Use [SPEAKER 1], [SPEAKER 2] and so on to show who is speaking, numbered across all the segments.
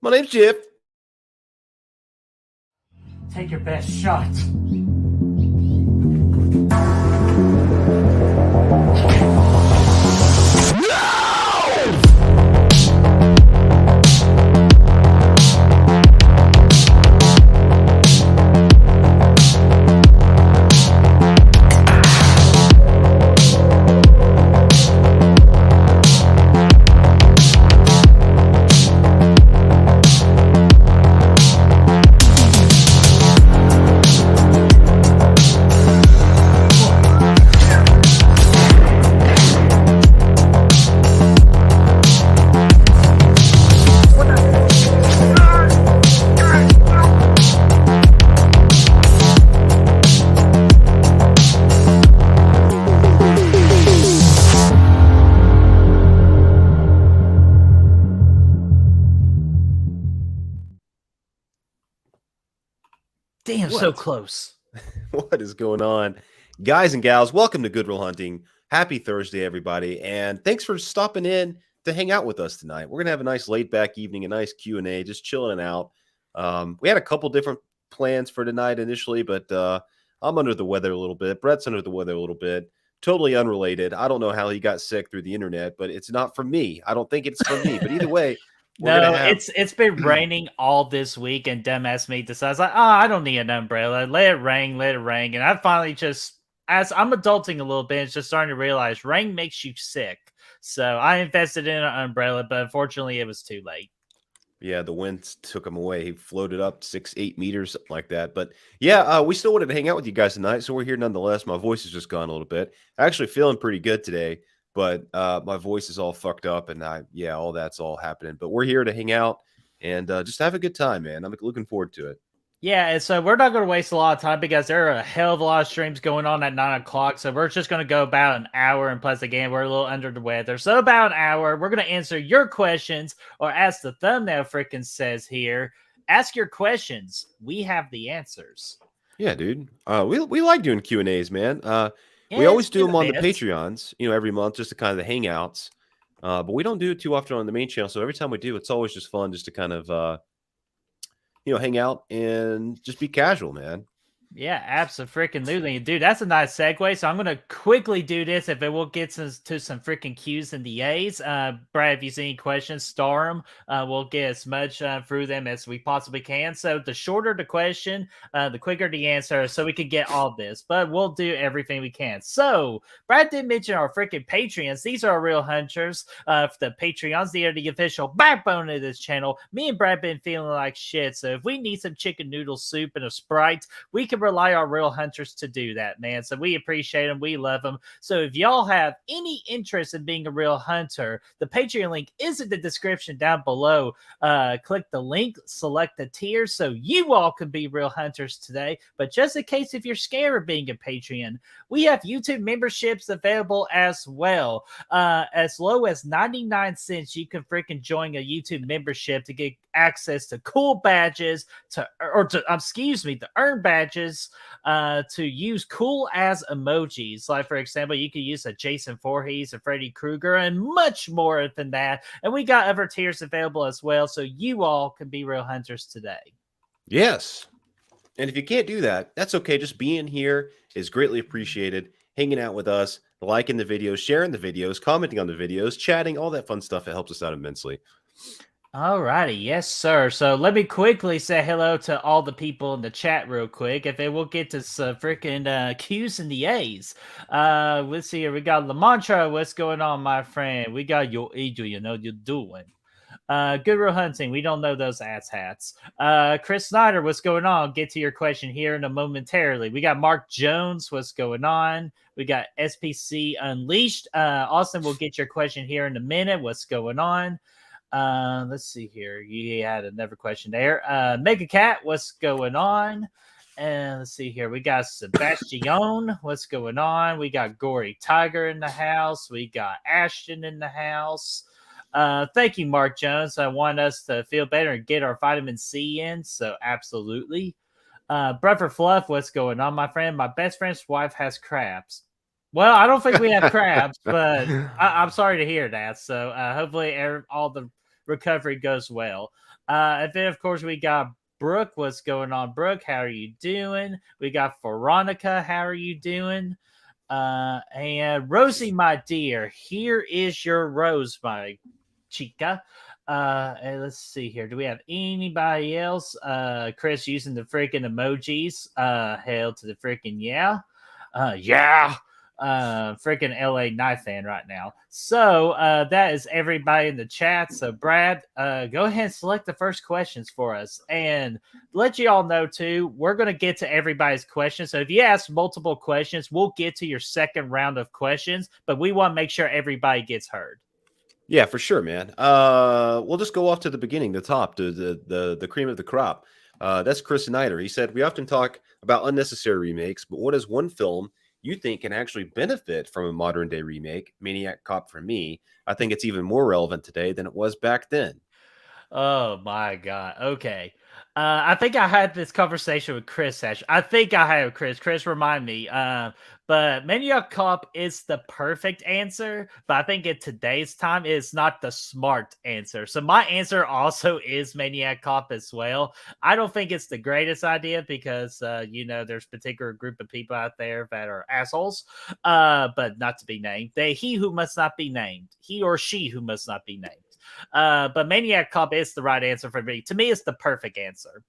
[SPEAKER 1] My name's Jeff.
[SPEAKER 2] Take your best shot. Damn, so
[SPEAKER 1] What?
[SPEAKER 2] close.
[SPEAKER 1] What is going on? Guys and gals, welcome to Good Real Hunting. Happy Thursday, everybody. And thanks for stopping in to hang out with us tonight. We're going to have a nice laid-back evening, a nice Q&A, just chilling out. We had a couple different plans for tonight initially, but I'm under the weather a little bit. Brett's under the weather a little bit. Totally unrelated. I don't know how he got sick through the internet, but it's not from me. I don't think it's from me. But either way, we're going to
[SPEAKER 2] No,
[SPEAKER 1] have
[SPEAKER 2] it's been raining all this week, and dumbass me decides like, oh, I don't need an umbrella. Let it rain, and I finally just, as I'm adulting a little bit, it's just starting to realize rain makes you sick. So I invested in an umbrella, but unfortunately, it was too late.
[SPEAKER 1] Yeah, the winds took him away. He floated up 6, 8 meters, something like that. But yeah, we still wanted to hang out with you guys tonight, so we're here nonetheless. My voice has just gone a little bit. Actually, feeling pretty good today, but my voice is all fucked up, and all that's all happening. But we're here to hang out and just have a good time, man. I'm looking forward to it.
[SPEAKER 2] Yeah, and so we're not going to waste a lot of time because there are a hell of a lot of streams going on at 9 o'clock. So we're just going to go about an hour. And plus, again, we're a little under the weather. So about an hour, we're going to answer your questions, or as the thumbnail freaking says here, ask your questions. We have the answers.
[SPEAKER 1] Yeah, dude. We like doing Q&As, man. We
[SPEAKER 2] Yeah,
[SPEAKER 1] always
[SPEAKER 2] it's
[SPEAKER 1] do
[SPEAKER 2] been
[SPEAKER 1] them
[SPEAKER 2] a
[SPEAKER 1] on the
[SPEAKER 2] bit.
[SPEAKER 1] Patreons, every month, just to kind of the hangouts. But we don't do it too often on the main channel. So every time we do, it's always just fun just to kind of hang out and just be casual, man.
[SPEAKER 2] Yeah, absolutely. Dude, that's a nice segue. So I'm going to quickly do this if it will get us to some freaking Q's and the A's. Brad, if you see any questions, star them. We'll get as much through them as we possibly can. So the shorter the question, the quicker the answer, so we can get all this. But we'll do everything we can. So Brad did mention our freaking Patreons. These are our real hunters. The Patreons, they are the official backbone of this channel. Me and Brad been feeling like shit. So if we need some chicken noodle soup and a Sprite, we can rely on real hunters to do that, man. So we appreciate them. We love them. So if y'all have any interest in being a real hunter, the Patreon link is in the description down below. Click the link, select the tier so you all can be real hunters today. But just in case if you're scared of being a Patreon, we have YouTube memberships available as well. As low as 99 cents, you can freaking join a YouTube membership to get access to cool badges, to earn badges, to use cool as emojis. Like, for example, you could use a Jason Voorhees, a Freddy Krueger, and much more than that. And we got other tiers available as well, so you all can be real hunters today.
[SPEAKER 1] Yes. And if you can't do that, that's okay. Just being here is greatly appreciated. Hanging out with us, liking the videos, sharing the videos, commenting on the videos, chatting, all that fun stuff. It helps us out immensely.
[SPEAKER 2] Alrighty, yes, sir. So let me quickly say hello to all the people in the chat real quick. If they will get to some freaking Q's and the A's. Let's see here. We got Lamantra. What's going on, my friend? We got your Adrian. How you doing? Good Real Hunting. We don't know those ass hats. Chris Snyder, what's going on? Get to your question here in a momentarily. We got Mark Jones. What's going on? We got SPC Unleashed. Austin, we'll get your question here in a minute. What's going on? Let's see here. You had another question there. Mega Cat, what's going on? And let's see here. We got Sebastian. What's going on? We got Gory Tiger in the house. We got Ashton in the house. Thank you, Mark Jones. I want us to feel better and get our vitamin C in. So absolutely. Brother Fluff, what's going on, my friend? My best friend's wife has crabs. Well, I don't think we have crabs, but I'm sorry to hear that. So hopefully all the recovery goes well. And then, of course, we got Brooke. What's going on, Brooke? How are you doing? We got Veronica. How are you doing? And Rosie, my dear, here is your rose, my chica. And let's see here. Do we have anybody else? Chris using the freaking emojis. Hell to the freaking yeah. Yeah. Freaking LA Knife fan right now. So that is everybody in the chat. So Brad, go ahead and select the first questions for us. And let you all know too, we're going to get to everybody's questions. So if you ask multiple questions, we'll get to your second round of questions, but we want to make sure everybody gets heard.
[SPEAKER 1] Yeah, for sure, man. We'll just go off to the beginning, the top, to the cream of the crop. That's Chris Snyder. He said, "We often talk about unnecessary remakes, but what is one film you think can actually benefit from a modern day remake?" Maniac Cop for me. I think it's even more relevant today than it was back then.
[SPEAKER 2] Oh my god. Okay. I think I had this conversation with Chris. Actually, I think I had with Chris. Chris, remind me. But Maniac Cop is the perfect answer, but I think at today's time, it's not the smart answer. So my answer also is Maniac Cop as well. I don't think it's the greatest idea because there's a particular group of people out there that are assholes, but not to be named. He who must not be named, he or she who must not be named. But Maniac Cop is the right answer for me. To me, it's the perfect answer.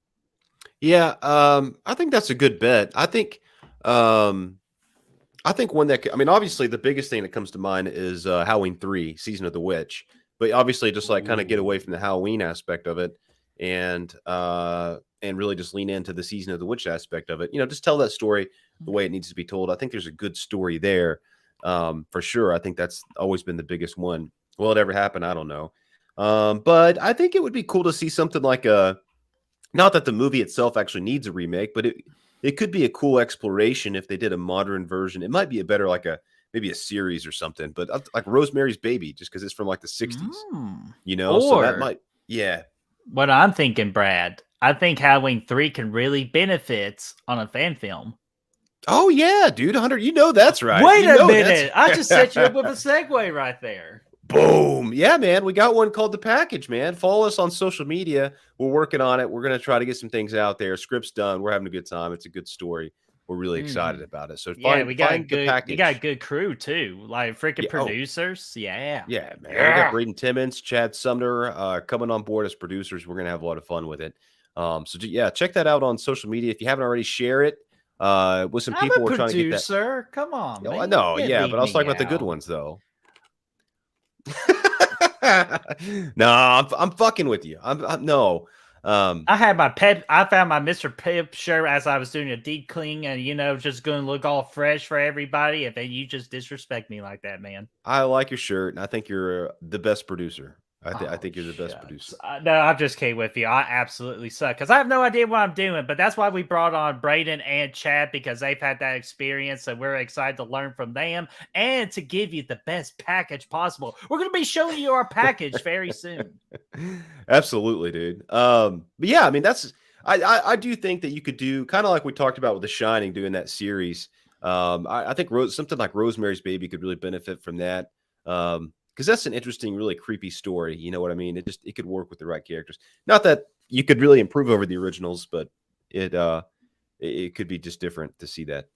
[SPEAKER 1] Yeah, I think that's a good bet. I think one that I mean, obviously, the biggest thing that comes to mind is Halloween 3, Season of the Witch. But obviously, just like kind of get away from the Halloween aspect of it, and really just lean into the Season of the Witch aspect of it. Just tell that story the way it needs to be told. I think there's a good story there, for sure. I think that's always been the biggest one. Will it ever happen? I don't know. But I think it would be cool to see something like not that the movie itself actually needs a remake, but it could be a cool exploration if they did a modern version. It might be a better maybe a series or something, but like Rosemary's Baby, just because it's from like the 60s, so that might, yeah.
[SPEAKER 2] What I'm thinking, Brad, I think Halloween 3 can really benefit on a fan film.
[SPEAKER 1] Oh yeah, dude, 100. That's right.
[SPEAKER 2] Wait a minute, I just set you up with a segue right there.
[SPEAKER 1] Boom. Yeah, man. We got one called The Package, man. Follow us on social media. We're working on it. We're going to try to get some things out there. Script's done. We're having a good time. It's a good story. We're really excited about it. So
[SPEAKER 2] we got a good crew too, like freaking producers. Yeah,
[SPEAKER 1] man. We got Braden Timmons, Chad Sumner coming on board as producers. We're going to have a lot of fun with it. So yeah, check that out on social media. If you haven't already, share it. With some people we're trying to get that.
[SPEAKER 2] Come on, man.
[SPEAKER 1] I know, yeah, but I was talking about the good ones though. No, I'm fucking with you. No.
[SPEAKER 2] I had I found my Mr. Pip shirt as I was doing a deep clean, and just going to look all fresh for everybody. And then you just disrespect me like that, man.
[SPEAKER 1] I like your shirt, and I think you're the best producer. I think you're the best producer.
[SPEAKER 2] No, I just came with you. I absolutely suck because I have no idea what I'm doing. But that's why we brought on Braden and Chad, because they've had that experience, and we're excited to learn from them and to give you the best package possible. We're going to be showing you our package very soon.
[SPEAKER 1] Absolutely, dude. But yeah, I mean, I do think that you could do kind of like we talked about with The Shining, doing that series. I think something like Rosemary's Baby could really benefit from that. Because that's an interesting, really creepy story. You know what I mean? It could work with the right characters. Not that you could really improve over the originals, but it could be just different to see that.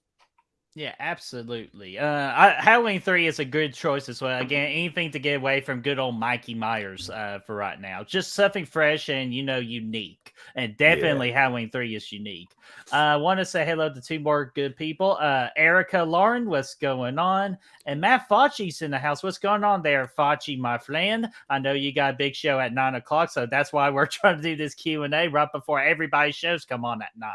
[SPEAKER 2] Yeah, absolutely. Halloween 3 is a good choice as well. Again, anything to get away from good old Mikey Myers for right now. Just something fresh and, unique. And definitely Halloween 3 is unique. I want to say hello to two more good people. Erica Lauren, what's going on? And Matt Fauci's in the house. What's going on there, Fauci, my friend? I know you got a big show at 9 o'clock, so that's why we're trying to do this Q&A right before everybody's shows come on at 9.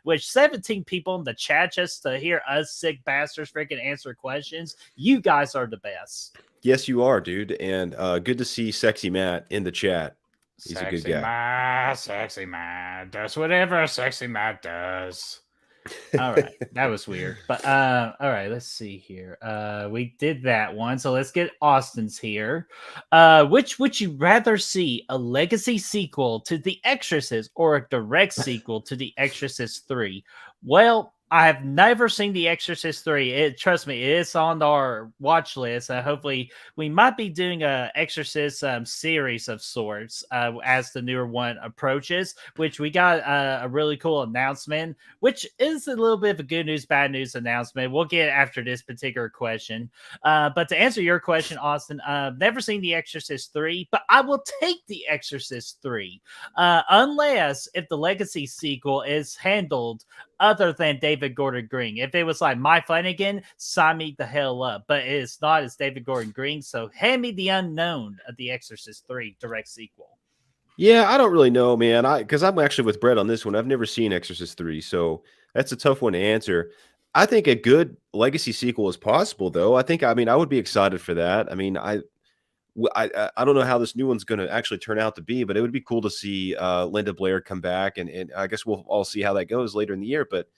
[SPEAKER 2] Which 17 people in the chat just to hear us sick bastards freaking answer questions. You guys are the best.
[SPEAKER 1] Yes, you are, dude. And good to see Sexy Matt in the chat. He's a good guy.
[SPEAKER 2] Sexy Matt does whatever Sexy Matt does. All right, that was weird. But all right, let's see here. We did that one, so let's get Austin's here. Which would you rather see, a legacy sequel to The Exorcist or a direct sequel to The Exorcist 3? Well, I have never seen The Exorcist 3. Trust me, it's on our watch list. Hopefully, we might be doing a Exorcist series of sorts as the newer one approaches. Which we got a really cool announcement, which is a little bit of a good news, bad news announcement. We'll get after this particular question. But to answer your question, Austin, never seen The Exorcist 3, but I will take The Exorcist 3, unless if the Legacy sequel is handled other than David Gordon Green. If it was like My Flanagan, sign me the hell up. But it's not. It's David Gordon Green. So hand me The Unknown of The Exorcist 3 direct sequel.
[SPEAKER 1] Yeah, I don't really know, man. Because I'm actually with Brett on this one. I've never seen Exorcist 3, so that's a tough one to answer. I think a good legacy sequel is possible, though. I mean, I would be excited for that. I mean, I don't know how this new one's going to actually turn out to be, but it would be cool to see Linda Blair come back, and I guess we'll all see how that goes later in the year. But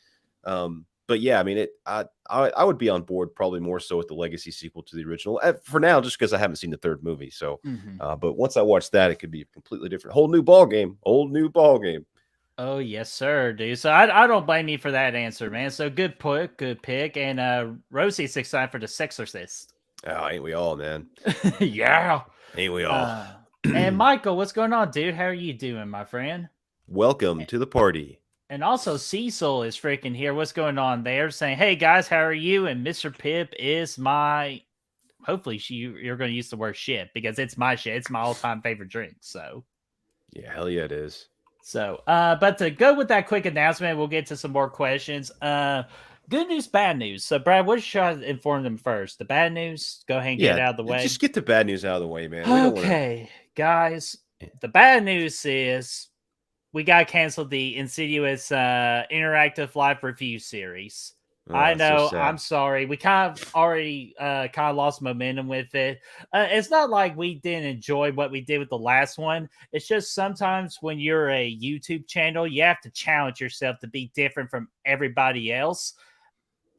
[SPEAKER 1] yeah, I mean, I would be on board probably more so with the legacy sequel to the original for now, just because I haven't seen the third movie. So, but once I watch that, it could be a completely different, whole new ball game, whole new ball game.
[SPEAKER 2] Oh yes, sir, dude. So I don't blame you for that answer, man. So good put, good pick. And Rosie's excited for the Sexorcist.
[SPEAKER 1] Oh, ain't we all, man?
[SPEAKER 2] Yeah.
[SPEAKER 1] Ain't we all?
[SPEAKER 2] And Michael, what's going on, dude? How are you doing, my friend?
[SPEAKER 1] Welcome to the party.
[SPEAKER 2] And also Cecil is freaking here. What's going on there? Saying, hey guys, how are you? And Mr. Pip is my hopefully you're gonna use the word shit because it's my shit. It's my all-time favorite drink. So
[SPEAKER 1] Yeah, hell yeah, it is.
[SPEAKER 2] so but to go with that quick announcement, we'll get to some more questions. Good news, bad news. So Brad, what should I inform them first? The bad news? Go ahead and get it out of the way.
[SPEAKER 1] Just get the bad news out of the way, man.
[SPEAKER 2] Okay, guys. The bad news is we got canceled the Insidious interactive live review series. I know.
[SPEAKER 1] So
[SPEAKER 2] I'm sorry. We kind of already kind of lost momentum with it. It's not like we didn't enjoy what we did with the last one. It's just sometimes when you're a YouTube channel, you have to challenge yourself to be different from everybody else.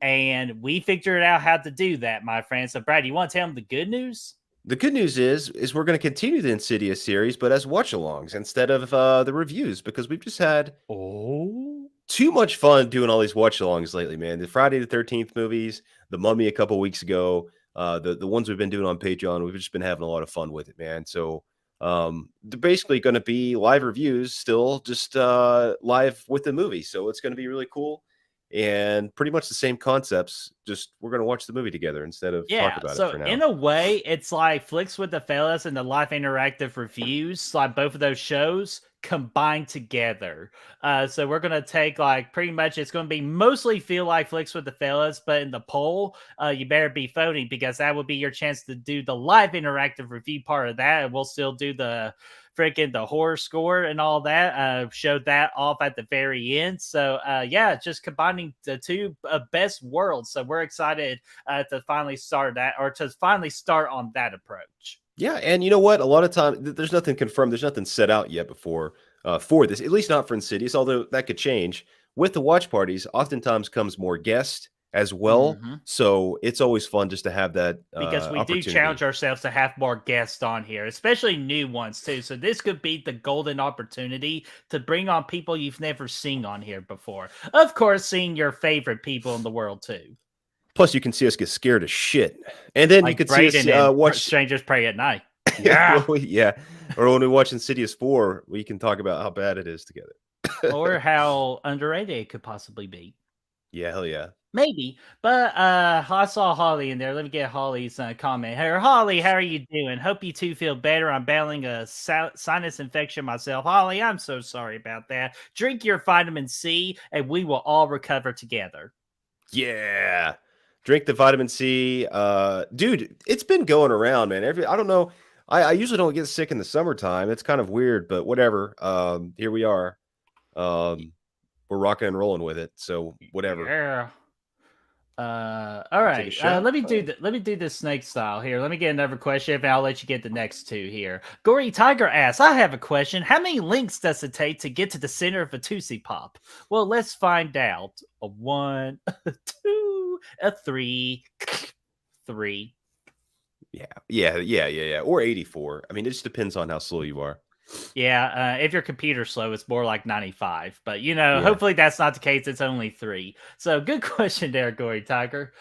[SPEAKER 2] And we figured out how to do that, my friend. So, Brad, you want to tell them the good news?
[SPEAKER 1] The good news is we're going to continue the Insidious series, but as watch-alongs instead of the reviews, because we've just had too much fun doing all these watch-alongs lately, man. The Friday the 13th movies, The Mummy a couple weeks ago, the ones we've been doing on Patreon, we've just been having a lot of fun with it, man. So they're basically going to be live reviews still, just live with the movie. So it's going to be really cool. And pretty much the same concepts. Just we're gonna watch the movie together instead of talk about it for now.
[SPEAKER 2] In a way, it's like Flicks with the Fellas and the live interactive reviews, like both of those shows combined together. So we're gonna take like pretty much it's gonna be mostly feel like Flicks with the Fellas, but in the poll, you better be voting because that would be your chance to do the live interactive review part of that, and we'll still do the freaking the horror score and all that. Showed that off at the very end. So yeah, just combining the two best worlds. So we're excited to finally start that, or to finally start on that approach.
[SPEAKER 1] Yeah, and you know what? A lot of time there's nothing confirmed. There's nothing set out yet before for this. At least not for Insidious, although that could change. With the watch parties, oftentimes comes more guest as well. So it's always fun just to have that
[SPEAKER 2] because we do challenge ourselves to have more guests on here, especially new ones too. So this could be the golden opportunity to bring on people you've never seen on here before. Of course, seeing your favorite people in the world too.
[SPEAKER 1] Plus, you can see us get scared as shit, and then like you can see us watch
[SPEAKER 2] Strangers Pray at Night.
[SPEAKER 1] Yeah, yeah. Or when we watch Insidious 4, we can talk about how bad it is together,
[SPEAKER 2] or how underrated it could possibly be.
[SPEAKER 1] Yeah, hell yeah.
[SPEAKER 2] Maybe, but I saw Holly in there. Let me get Holly's comment. Hey, Holly, how are you doing? Hope you two feel better. I'm battling a sinus infection myself. Holly, I'm so sorry about that. Drink your vitamin C, and we will all recover together.
[SPEAKER 1] Yeah, drink the vitamin C, dude. It's been going around, man. I don't know. I usually don't get sick in the summertime. It's kind of weird, but whatever. Here we are. We're rocking and rolling with it. So whatever.
[SPEAKER 2] Yeah. All right. Let me do this snake style here. Let me get another question, and I'll let you get the next two here. Gory Tiger asks, I have a question. How many links does it take to get to the center of a Tootsie Pop? Well, let's find out. A 1, a 2, a 3, 3.
[SPEAKER 1] Yeah. Or 84. I mean, it just depends on how slow you are.
[SPEAKER 2] Yeah, if your computer's slow, it's more like 95. But
[SPEAKER 1] Yeah.
[SPEAKER 2] hopefully that's not the case. It's only 3. So good question there, Gory Tiger.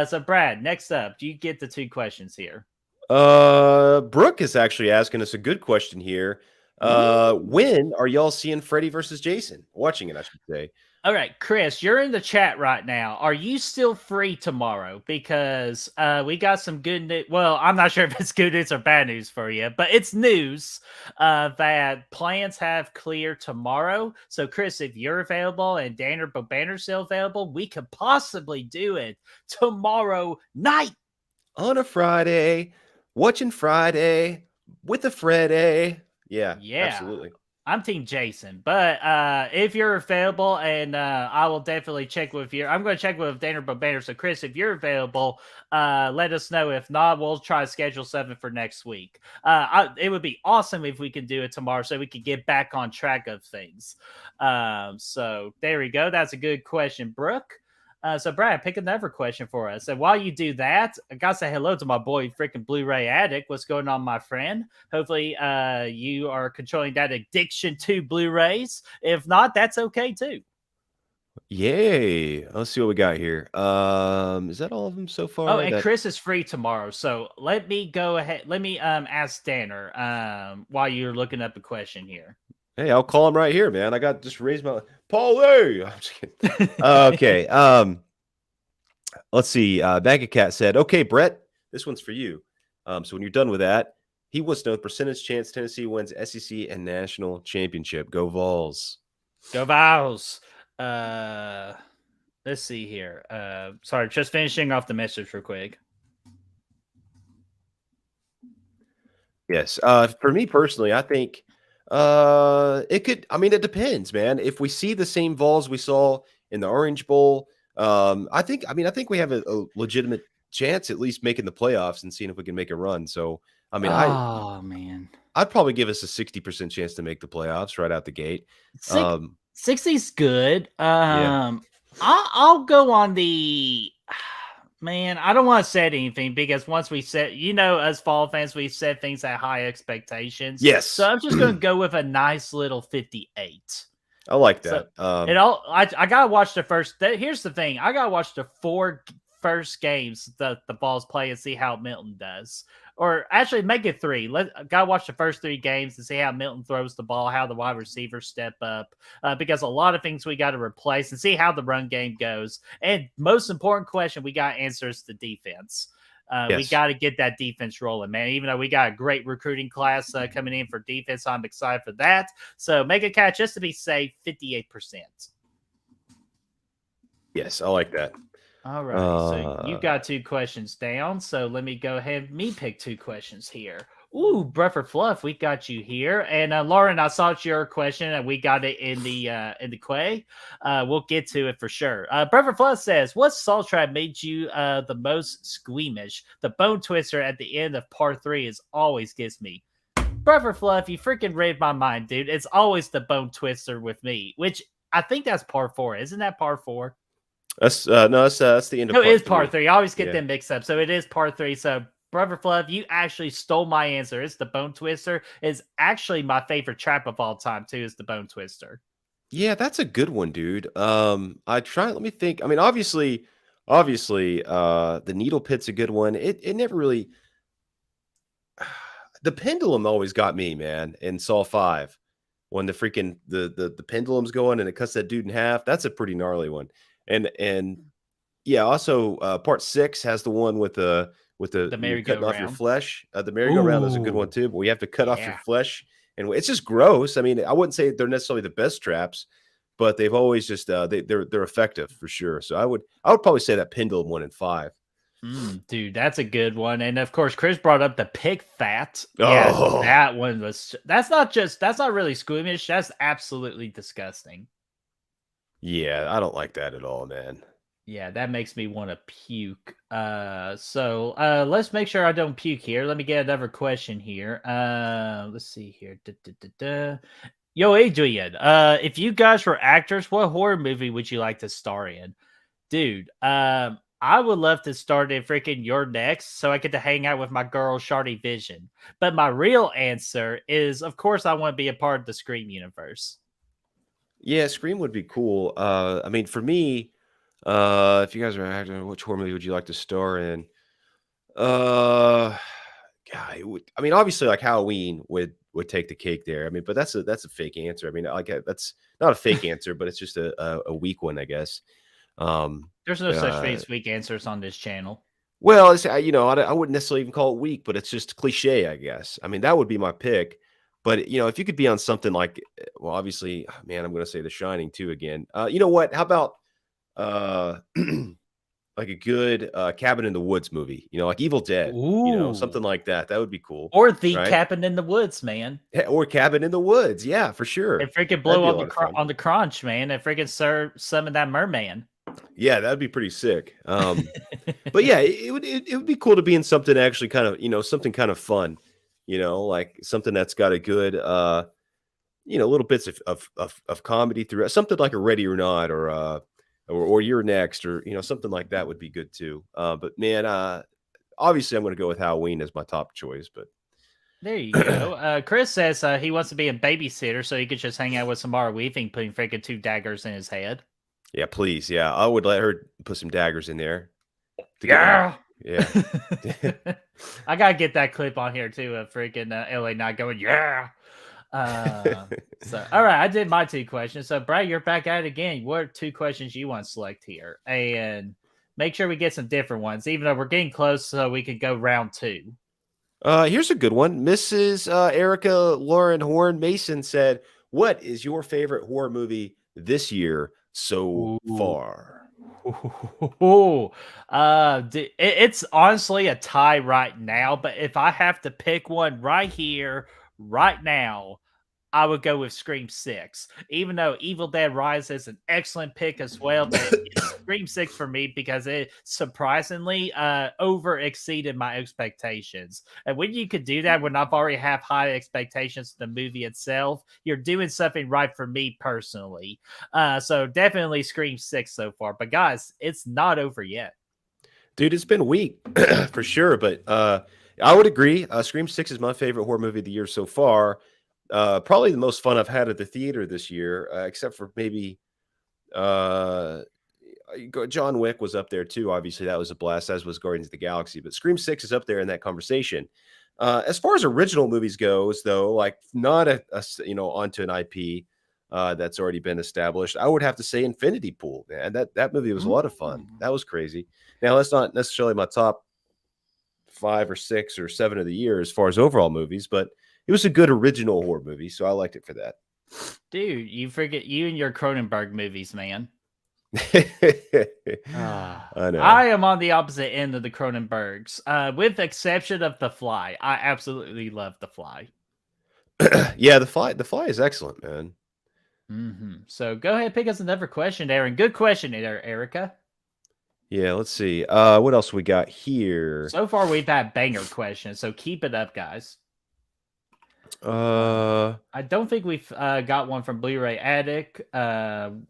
[SPEAKER 2] So Brad, next up, do you get the 2 questions here?
[SPEAKER 1] Brooke is actually asking us a good question here.
[SPEAKER 2] Ooh.
[SPEAKER 1] When are y'all seeing Freddy versus Jason? Watching it, I should say.
[SPEAKER 2] All right, Chris, you're in the chat right now. Are you still free tomorrow? Because we got some good news. Well, I'm not sure if it's good news or bad news for you, but it's news that plans have cleared tomorrow. So, Chris, if you're available and Dan or Bobanner's still available, we could possibly do it tomorrow night.
[SPEAKER 1] On a Friday, watching Friday with a Freddy. Yeah,
[SPEAKER 2] Yeah.
[SPEAKER 1] absolutely.
[SPEAKER 2] I'm Team Jason, but if you're available, and I will definitely check with you. I'm going to check with Danner Banner. So, Chris, if you're available, let us know. If not, we'll try to schedule 7 for next week. It would be awesome if we could do it tomorrow, so we could get back on track of things. So there we go. That's a good question, Brooke. So Brad, pick another question for us. And while you do that, I gotta say hello to my boy, freaking Blu-ray addict. What's going on, my friend? Hopefully, you are controlling that addiction to Blu-rays. If not, that's okay too.
[SPEAKER 1] Yay! Let's see what we got here. Is that all of them so
[SPEAKER 2] Oh,
[SPEAKER 1] far?
[SPEAKER 2] and
[SPEAKER 1] That
[SPEAKER 2] Chris is free tomorrow, so let me go ahead. Let me ask Danner while you're looking up a question here.
[SPEAKER 1] Hey, I'll call him right here, man. I got just raised my Paulie. I'm just kidding. Okay. Let's see. Bag of Cat said, "Okay, Brett, this one's for you. So when you're done with that, he wants to know the percentage chance Tennessee wins SEC and national championship. Go Vols."
[SPEAKER 2] Go Vows. Let's see here. Sorry, just finishing off the message real quick.
[SPEAKER 1] Yes. For me personally, I think it could. I mean, it depends, man. If we see the same Vols we saw in the Orange Bowl, I think. I mean, I think we have a legitimate chance at least making the playoffs and seeing if we can make a run. So, I mean,
[SPEAKER 2] Oh man,
[SPEAKER 1] I'd probably give us a 60% chance to make the playoffs right out the gate.
[SPEAKER 2] Six,
[SPEAKER 1] Um,
[SPEAKER 2] 60's good.
[SPEAKER 1] yeah.
[SPEAKER 2] I'll go on the man. I don't want to set anything because once we set, as fall fans, we set things at high expectations. So
[SPEAKER 1] Yes.
[SPEAKER 2] I'm just going to go with a nice little 58.
[SPEAKER 1] I like
[SPEAKER 2] So
[SPEAKER 1] that.
[SPEAKER 2] I gotta watch the first. Here's the thing: I gotta watch the 4 first games that the Balls play and see how Milton does. Or actually, make it 3. Gotta watch the first 3 games and see how Milton throws the ball, how the wide receivers step up, because a lot of things we got to replace and see how the run game goes. And most important question we got to answer is the defense. We
[SPEAKER 1] Yes.
[SPEAKER 2] got to get that defense rolling, man. Even though we got a great recruiting class coming in for defense, I'm excited for that. So make a catch just to be safe, 58%.
[SPEAKER 1] Yes, I like that.
[SPEAKER 2] All right. So you got 2 questions down. So let me go ahead and pick 2 questions here. Ooh, Bruffer Fluff, we got you here. And Lauren, I saw your question and we got it in the quay. We'll get to it for sure. Bruffer Fluff says, what salt trap made you the most squeamish? The bone twister at the end of part 3 is always gets me. Bruffer Fluff, you freaking read my mind, dude. It's always the bone twister with me, which I think that's part 4. Isn't that part 4?
[SPEAKER 1] That's no, that's the end of
[SPEAKER 2] No,
[SPEAKER 1] part
[SPEAKER 2] it is part 3. I always get
[SPEAKER 1] Yeah.
[SPEAKER 2] them mixed up. So it is part 3. So Brother Fluff, you actually stole my answer. It's the Bone Twister. It's actually my favorite trap of all time, too, is the Bone Twister.
[SPEAKER 1] Yeah, that's a good one, dude. Let me think. I mean, obviously, the needle pit's a good one. It never really the pendulum always got me, man, in Saw 5. When the freaking the pendulum's going and it cuts that dude in half. That's a pretty gnarly one. And yeah, also part 6 has the one with the you're cutting off your
[SPEAKER 2] merry-go-round.
[SPEAKER 1] flesh. The merry-go-round is a good one
[SPEAKER 2] Ooh,
[SPEAKER 1] too, but we have to cut off your
[SPEAKER 2] yeah.
[SPEAKER 1] flesh, and it's just gross. I mean, I wouldn't say they're necessarily the best traps, but they've always just they're effective for sure. So I would probably say that pendulum 1 in 5.
[SPEAKER 2] Dude, that's a good one. And of course, Chris brought up the pig fat. Yeah,
[SPEAKER 1] Oh
[SPEAKER 2] that one was. That's not really squeamish. That's absolutely disgusting.
[SPEAKER 1] yeah, I don't like that at all, man.
[SPEAKER 2] Yeah, that makes me want to puke. So let's make sure I don't puke here. Let me get another question here. Let's see here. Yo, Adrian, if you guys were actors, what horror movie would you like to star in? Dude, I would love to start in freaking Your Next so I get to hang out with my girl Shardy Vision. But my real answer is, of course, I want to be a part of the Scream universe.
[SPEAKER 1] Yeah, Scream would be cool. I mean, for me, if you guys are acting, which horror movie would you like to star in? Uh, God, I mean, obviously, like Halloween would take the cake there. I mean, but that's a fake answer. I mean, like that's not a fake answer, but it's just a weak one, I guess. Um,
[SPEAKER 2] There's no such thing
[SPEAKER 1] uh,
[SPEAKER 2] as weak answers on this channel.
[SPEAKER 1] well, it's, I wouldn't necessarily even call it weak, but it's just cliche, I guess. I mean, that would be my pick. But if you could be on something like, well, obviously, man, I'm going to say The Shining too again. You know what? How about uh, like a good Cabin in the Woods movie? Like Evil Dead.
[SPEAKER 2] Ooh.
[SPEAKER 1] Something like that. That would be cool,
[SPEAKER 2] Or The
[SPEAKER 1] right?
[SPEAKER 2] Cabin in the Woods, man.
[SPEAKER 1] Or Cabin in the Woods. Yeah, for sure.
[SPEAKER 2] It freaking
[SPEAKER 1] That'd
[SPEAKER 2] blow
[SPEAKER 1] be a
[SPEAKER 2] on
[SPEAKER 1] lot of fun.
[SPEAKER 2] the crunch, man. It freaking serve some of that merman.
[SPEAKER 1] Yeah, that'd be pretty sick. But yeah, it would be cool to be in something actually kind of, something kind of fun, like something that's got a good little bits of comedy through it. Something like a Ready or Not or You're Next or something like that would be good too. But man, obviously I'm going to go with Halloween as my top choice, but
[SPEAKER 2] There you go. Chris says he wants to be a babysitter so he could just hang out with Samara Weaving, putting freaking 2 daggers in his head.
[SPEAKER 1] yeah, please. Yeah, I would let her put some daggers in there to get
[SPEAKER 2] Yeah.
[SPEAKER 1] yeah.
[SPEAKER 2] I gotta get that clip on here too of freaking LA Knight going, yeah. So all right, I did my 2 questions. So Brad, you're back at it again. What are 2 questions you want to select here? And make sure we get some different ones, even though we're getting close, so we can go round 2.
[SPEAKER 1] Here's a good one. Mrs. Erica Lauren Horn Mason said, "What is your favorite horror movie this year so
[SPEAKER 2] Ooh.
[SPEAKER 1] far?"
[SPEAKER 2] It's honestly a tie right now, but if I have to pick one right here, right now, I would go with Scream 6. Even though Evil Dead Rise is an excellent pick as well, but it's Scream 6 for me because it surprisingly over exceeded my expectations. And when you could do that when I've already have high expectations of the movie itself, you're doing something right for me personally. So definitely Scream 6 so far. But guys, it's not over yet.
[SPEAKER 1] Dude, it's been weak for sure, but I would agree. Scream 6 is my favorite horror movie of the year so far. Probably the most fun I've had at the theater this year, except for maybe John Wick was up there too. Obviously, that was a blast, as was Guardians of the Galaxy. But Scream 6 is up there in that conversation. As far as original movies goes, though, like not onto an IP that's already been established, I would have to say Infinity Pool. Man, that movie was a lot of fun. That was crazy. Now, that's not necessarily my top 5 or 6 or 7 of the year as far as overall movies, but it was a good original horror movie, so I liked it for that.
[SPEAKER 2] Dude, you forget you and your Cronenberg movies, man.
[SPEAKER 1] I know.
[SPEAKER 2] I am on the opposite end of the Cronenbergs, with the exception of The Fly. I absolutely love The Fly.
[SPEAKER 1] Yeah, the fly is excellent, man.
[SPEAKER 2] So go ahead, pick us another question, Aaron. Good question, Erica.
[SPEAKER 1] Yeah, let's see. What else we got here?
[SPEAKER 2] So far, we've had banger questions, so keep it up, guys. I don't think we've got one from Blu-ray Addict. Did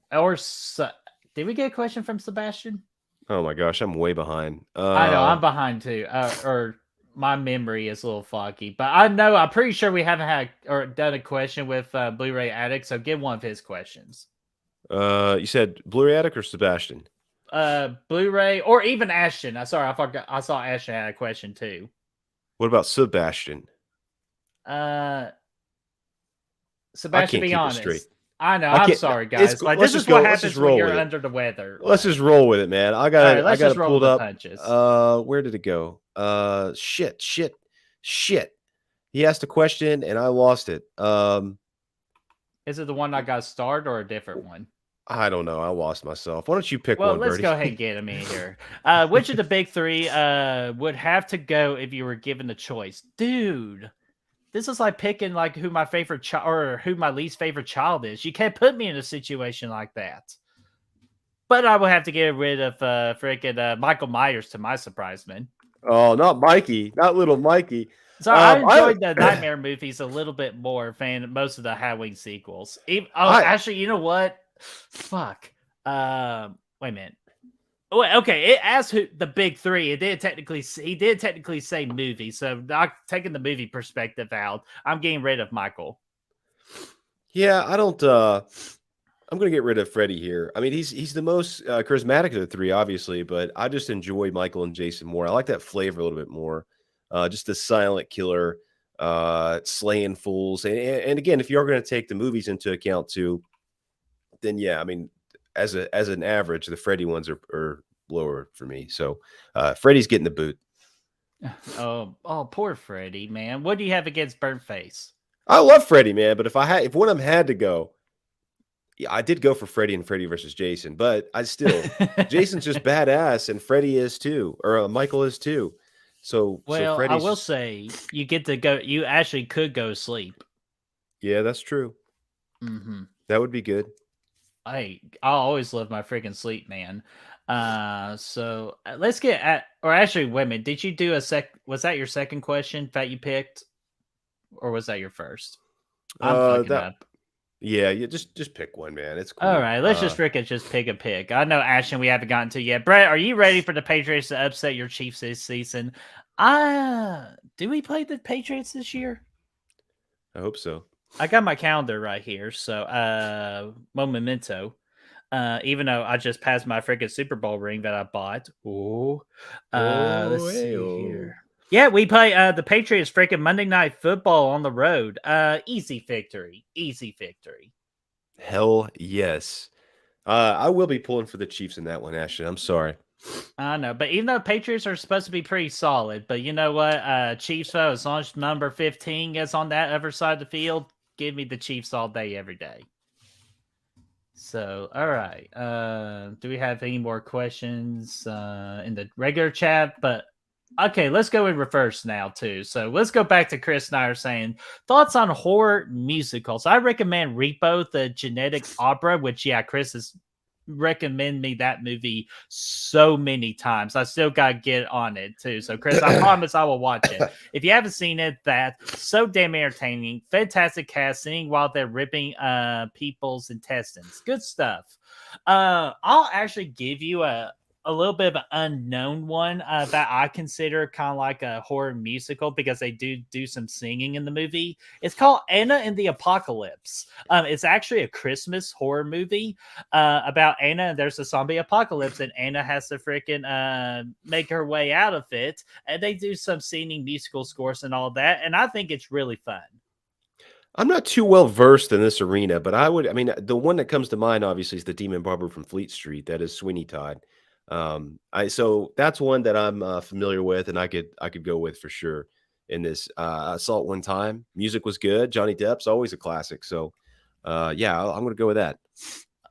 [SPEAKER 2] we get a question from Sebastian?
[SPEAKER 1] Oh my gosh, I'm way behind.
[SPEAKER 2] I know I'm behind too. Or my memory is a little foggy, but I'm pretty sure we haven't had or done a question with Blu-ray Addict. So get one of his questions.
[SPEAKER 1] You said Blu-ray Addict or Sebastian?
[SPEAKER 2] Blu-ray or even Ashton. I forgot. I saw Ashton had a question too.
[SPEAKER 1] What about Sebastian?
[SPEAKER 2] Sebastian, be honest.
[SPEAKER 1] Straight.
[SPEAKER 2] I'm sorry, guys. Like, this is what happens when you're under the weather.
[SPEAKER 1] Let's just roll with it, man. I got it pulled up.
[SPEAKER 2] Punches.
[SPEAKER 1] Where did it go? Shit. He asked a question and I lost it.
[SPEAKER 2] Is it the one I got starred or a different one?
[SPEAKER 1] I don't know. I lost myself. Why don't you pick
[SPEAKER 2] one?
[SPEAKER 1] Well,
[SPEAKER 2] let's go ahead and get him in here. Which of the big 3 would have to go if you were given the choice, dude? This is like picking like who my favorite child or who my least favorite child is. You can't put me in a situation like that. But I will have to get rid of freaking Michael Myers to my surprise, man.
[SPEAKER 1] Oh, not Mikey, not little Mikey.
[SPEAKER 2] So I enjoyed the Nightmare movies a little bit more than most of the Halloween sequels. Actually, you know what? Fuck. Wait a minute. Well, okay, it asked who the big three. He did technically say movie, so not taking the movie perspective out, I'm getting rid of Michael.
[SPEAKER 1] Yeah, I don't. I'm going to get rid of Freddie here. I mean, he's the most charismatic of the three, obviously, but I just enjoy Michael and Jason more. I like that flavor a little bit more. Just the silent killer, slaying fools, and again, if you are going to take the movies into account too, then yeah, I mean, as an average, the Freddie ones are lower for me. So Freddie's getting the boot.
[SPEAKER 2] Oh, poor Freddie, man. What do you have against Burnt Face?
[SPEAKER 1] I love Freddie, man, but if one of them had to go, yeah, I did go for Freddie and Freddie versus Jason, but I still Jason's just badass, and Freddie is too, or Michael is too. So
[SPEAKER 2] Well, I
[SPEAKER 1] Freddie's
[SPEAKER 2] will
[SPEAKER 1] just
[SPEAKER 2] say you get to go. You actually could go sleep.
[SPEAKER 1] yeah, that's true.
[SPEAKER 2] Mm-hmm.
[SPEAKER 1] That would be good.
[SPEAKER 2] I always love my freaking sleep, man. Let's get at, or actually, wait a minute. Did you do a sec? Was that your second question that you picked, or was that your first? I'm fucking
[SPEAKER 1] That
[SPEAKER 2] up.
[SPEAKER 1] yeah, you just pick one, man. It's
[SPEAKER 2] All
[SPEAKER 1] cool.
[SPEAKER 2] right, let's just pick a pick. I know Ashton, we haven't gotten to yet. Brett, are you ready for the Patriots to upset your Chiefs this season? Do we play the Patriots this year?
[SPEAKER 1] I hope so.
[SPEAKER 2] I got my calendar right here, so memento. Even though I just passed my freaking Super Bowl ring that I bought. Ooh. Let's
[SPEAKER 1] Oh, hey,
[SPEAKER 2] see
[SPEAKER 1] oh.
[SPEAKER 2] here. Yeah, we play the Patriots freaking Monday Night Football on the road. Easy victory. Easy victory.
[SPEAKER 1] Hell yes. I will be pulling for the Chiefs in that one, Ashton. I'm sorry.
[SPEAKER 2] I know, but even though Patriots are supposed to be pretty solid, but you know what? Chiefs, as long as number 15 gets on that other side of the field, give me the Chiefs all day, every day. So, all right. Do we have any more questions in the regular chat? But okay, let's go in reverse now too. So let's go back to Chris and I are saying thoughts on horror musicals. I recommend Repo, the Genetic Opera, which yeah, Chris has recommended me that movie so many times. I still gotta get on it too. So Chris, I promise I will watch it. If you haven't seen it, that's so damn entertaining. Fantastic cast singing while they're ripping people's intestines. Good stuff. I'll actually give you a little bit of an unknown one that I consider kind of like a horror musical because they do some singing in the movie. It's called Anna and the Apocalypse. It's actually a Christmas horror movie about Anna, and there's a zombie apocalypse, and Anna has to freaking make her way out of it. And they do some singing, musical scores, and all that. And I think it's really fun.
[SPEAKER 1] I'm not too well versed in this arena, but I mean, the one that comes to mind obviously is the Demon Barber from Fleet Street. That is Sweeney Todd. So that's one that I'm familiar with, and I could go with for sure in this. I saw it one time. Music was good. Johnny Depp's always a classic. So, yeah, I'm going to go with that.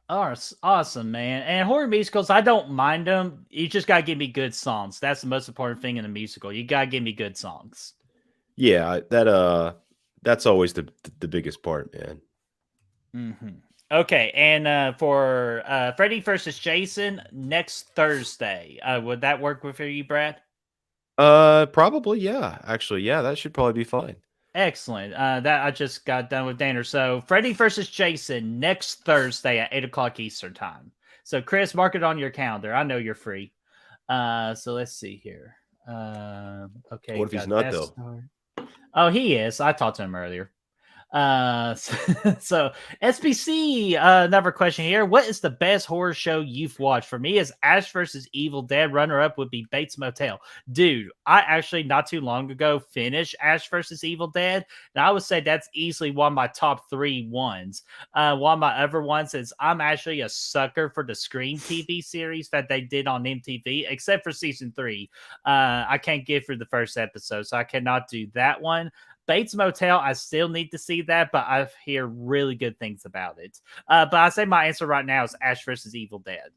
[SPEAKER 2] Awesome, man. And horror musicals, I don't mind them. You just gotta give me good songs. That's the most important thing in a musical. You gotta give me good songs.
[SPEAKER 1] Yeah, that's always the biggest part, man.
[SPEAKER 2] Mm-hmm. Okay, and for Freddy versus Jason next Thursday, would that work for you, Brad?
[SPEAKER 1] Probably, yeah. Actually, yeah, that should probably be fine.
[SPEAKER 2] Excellent. That I just got done with Danner. So Freddy versus Jason next Thursday at 8 o'clock Eastern time. So Chris, mark it on your calendar. I know you're free. So let's see here. Okay,
[SPEAKER 1] What if he's
[SPEAKER 2] got
[SPEAKER 1] not
[SPEAKER 2] that
[SPEAKER 1] though?
[SPEAKER 2] star. Oh, he is. I talked to him earlier. So SBC, another question here. What is the best horror show you've watched? For me, is Ash versus Evil Dead. Runner up would be Bates Motel. Dude, I actually not too long ago finished Ash versus Evil Dead, and I would say that's easily one of my top 3 ones. One of my other ones is I'm actually a sucker for the Scream TV series that they did on MTV, except for season 3. I can't get through the first episode, so I cannot do that one. Bates Motel, I still need to see that, but I hear really good things about it. But I say my answer right now is Ash versus Evil Dead.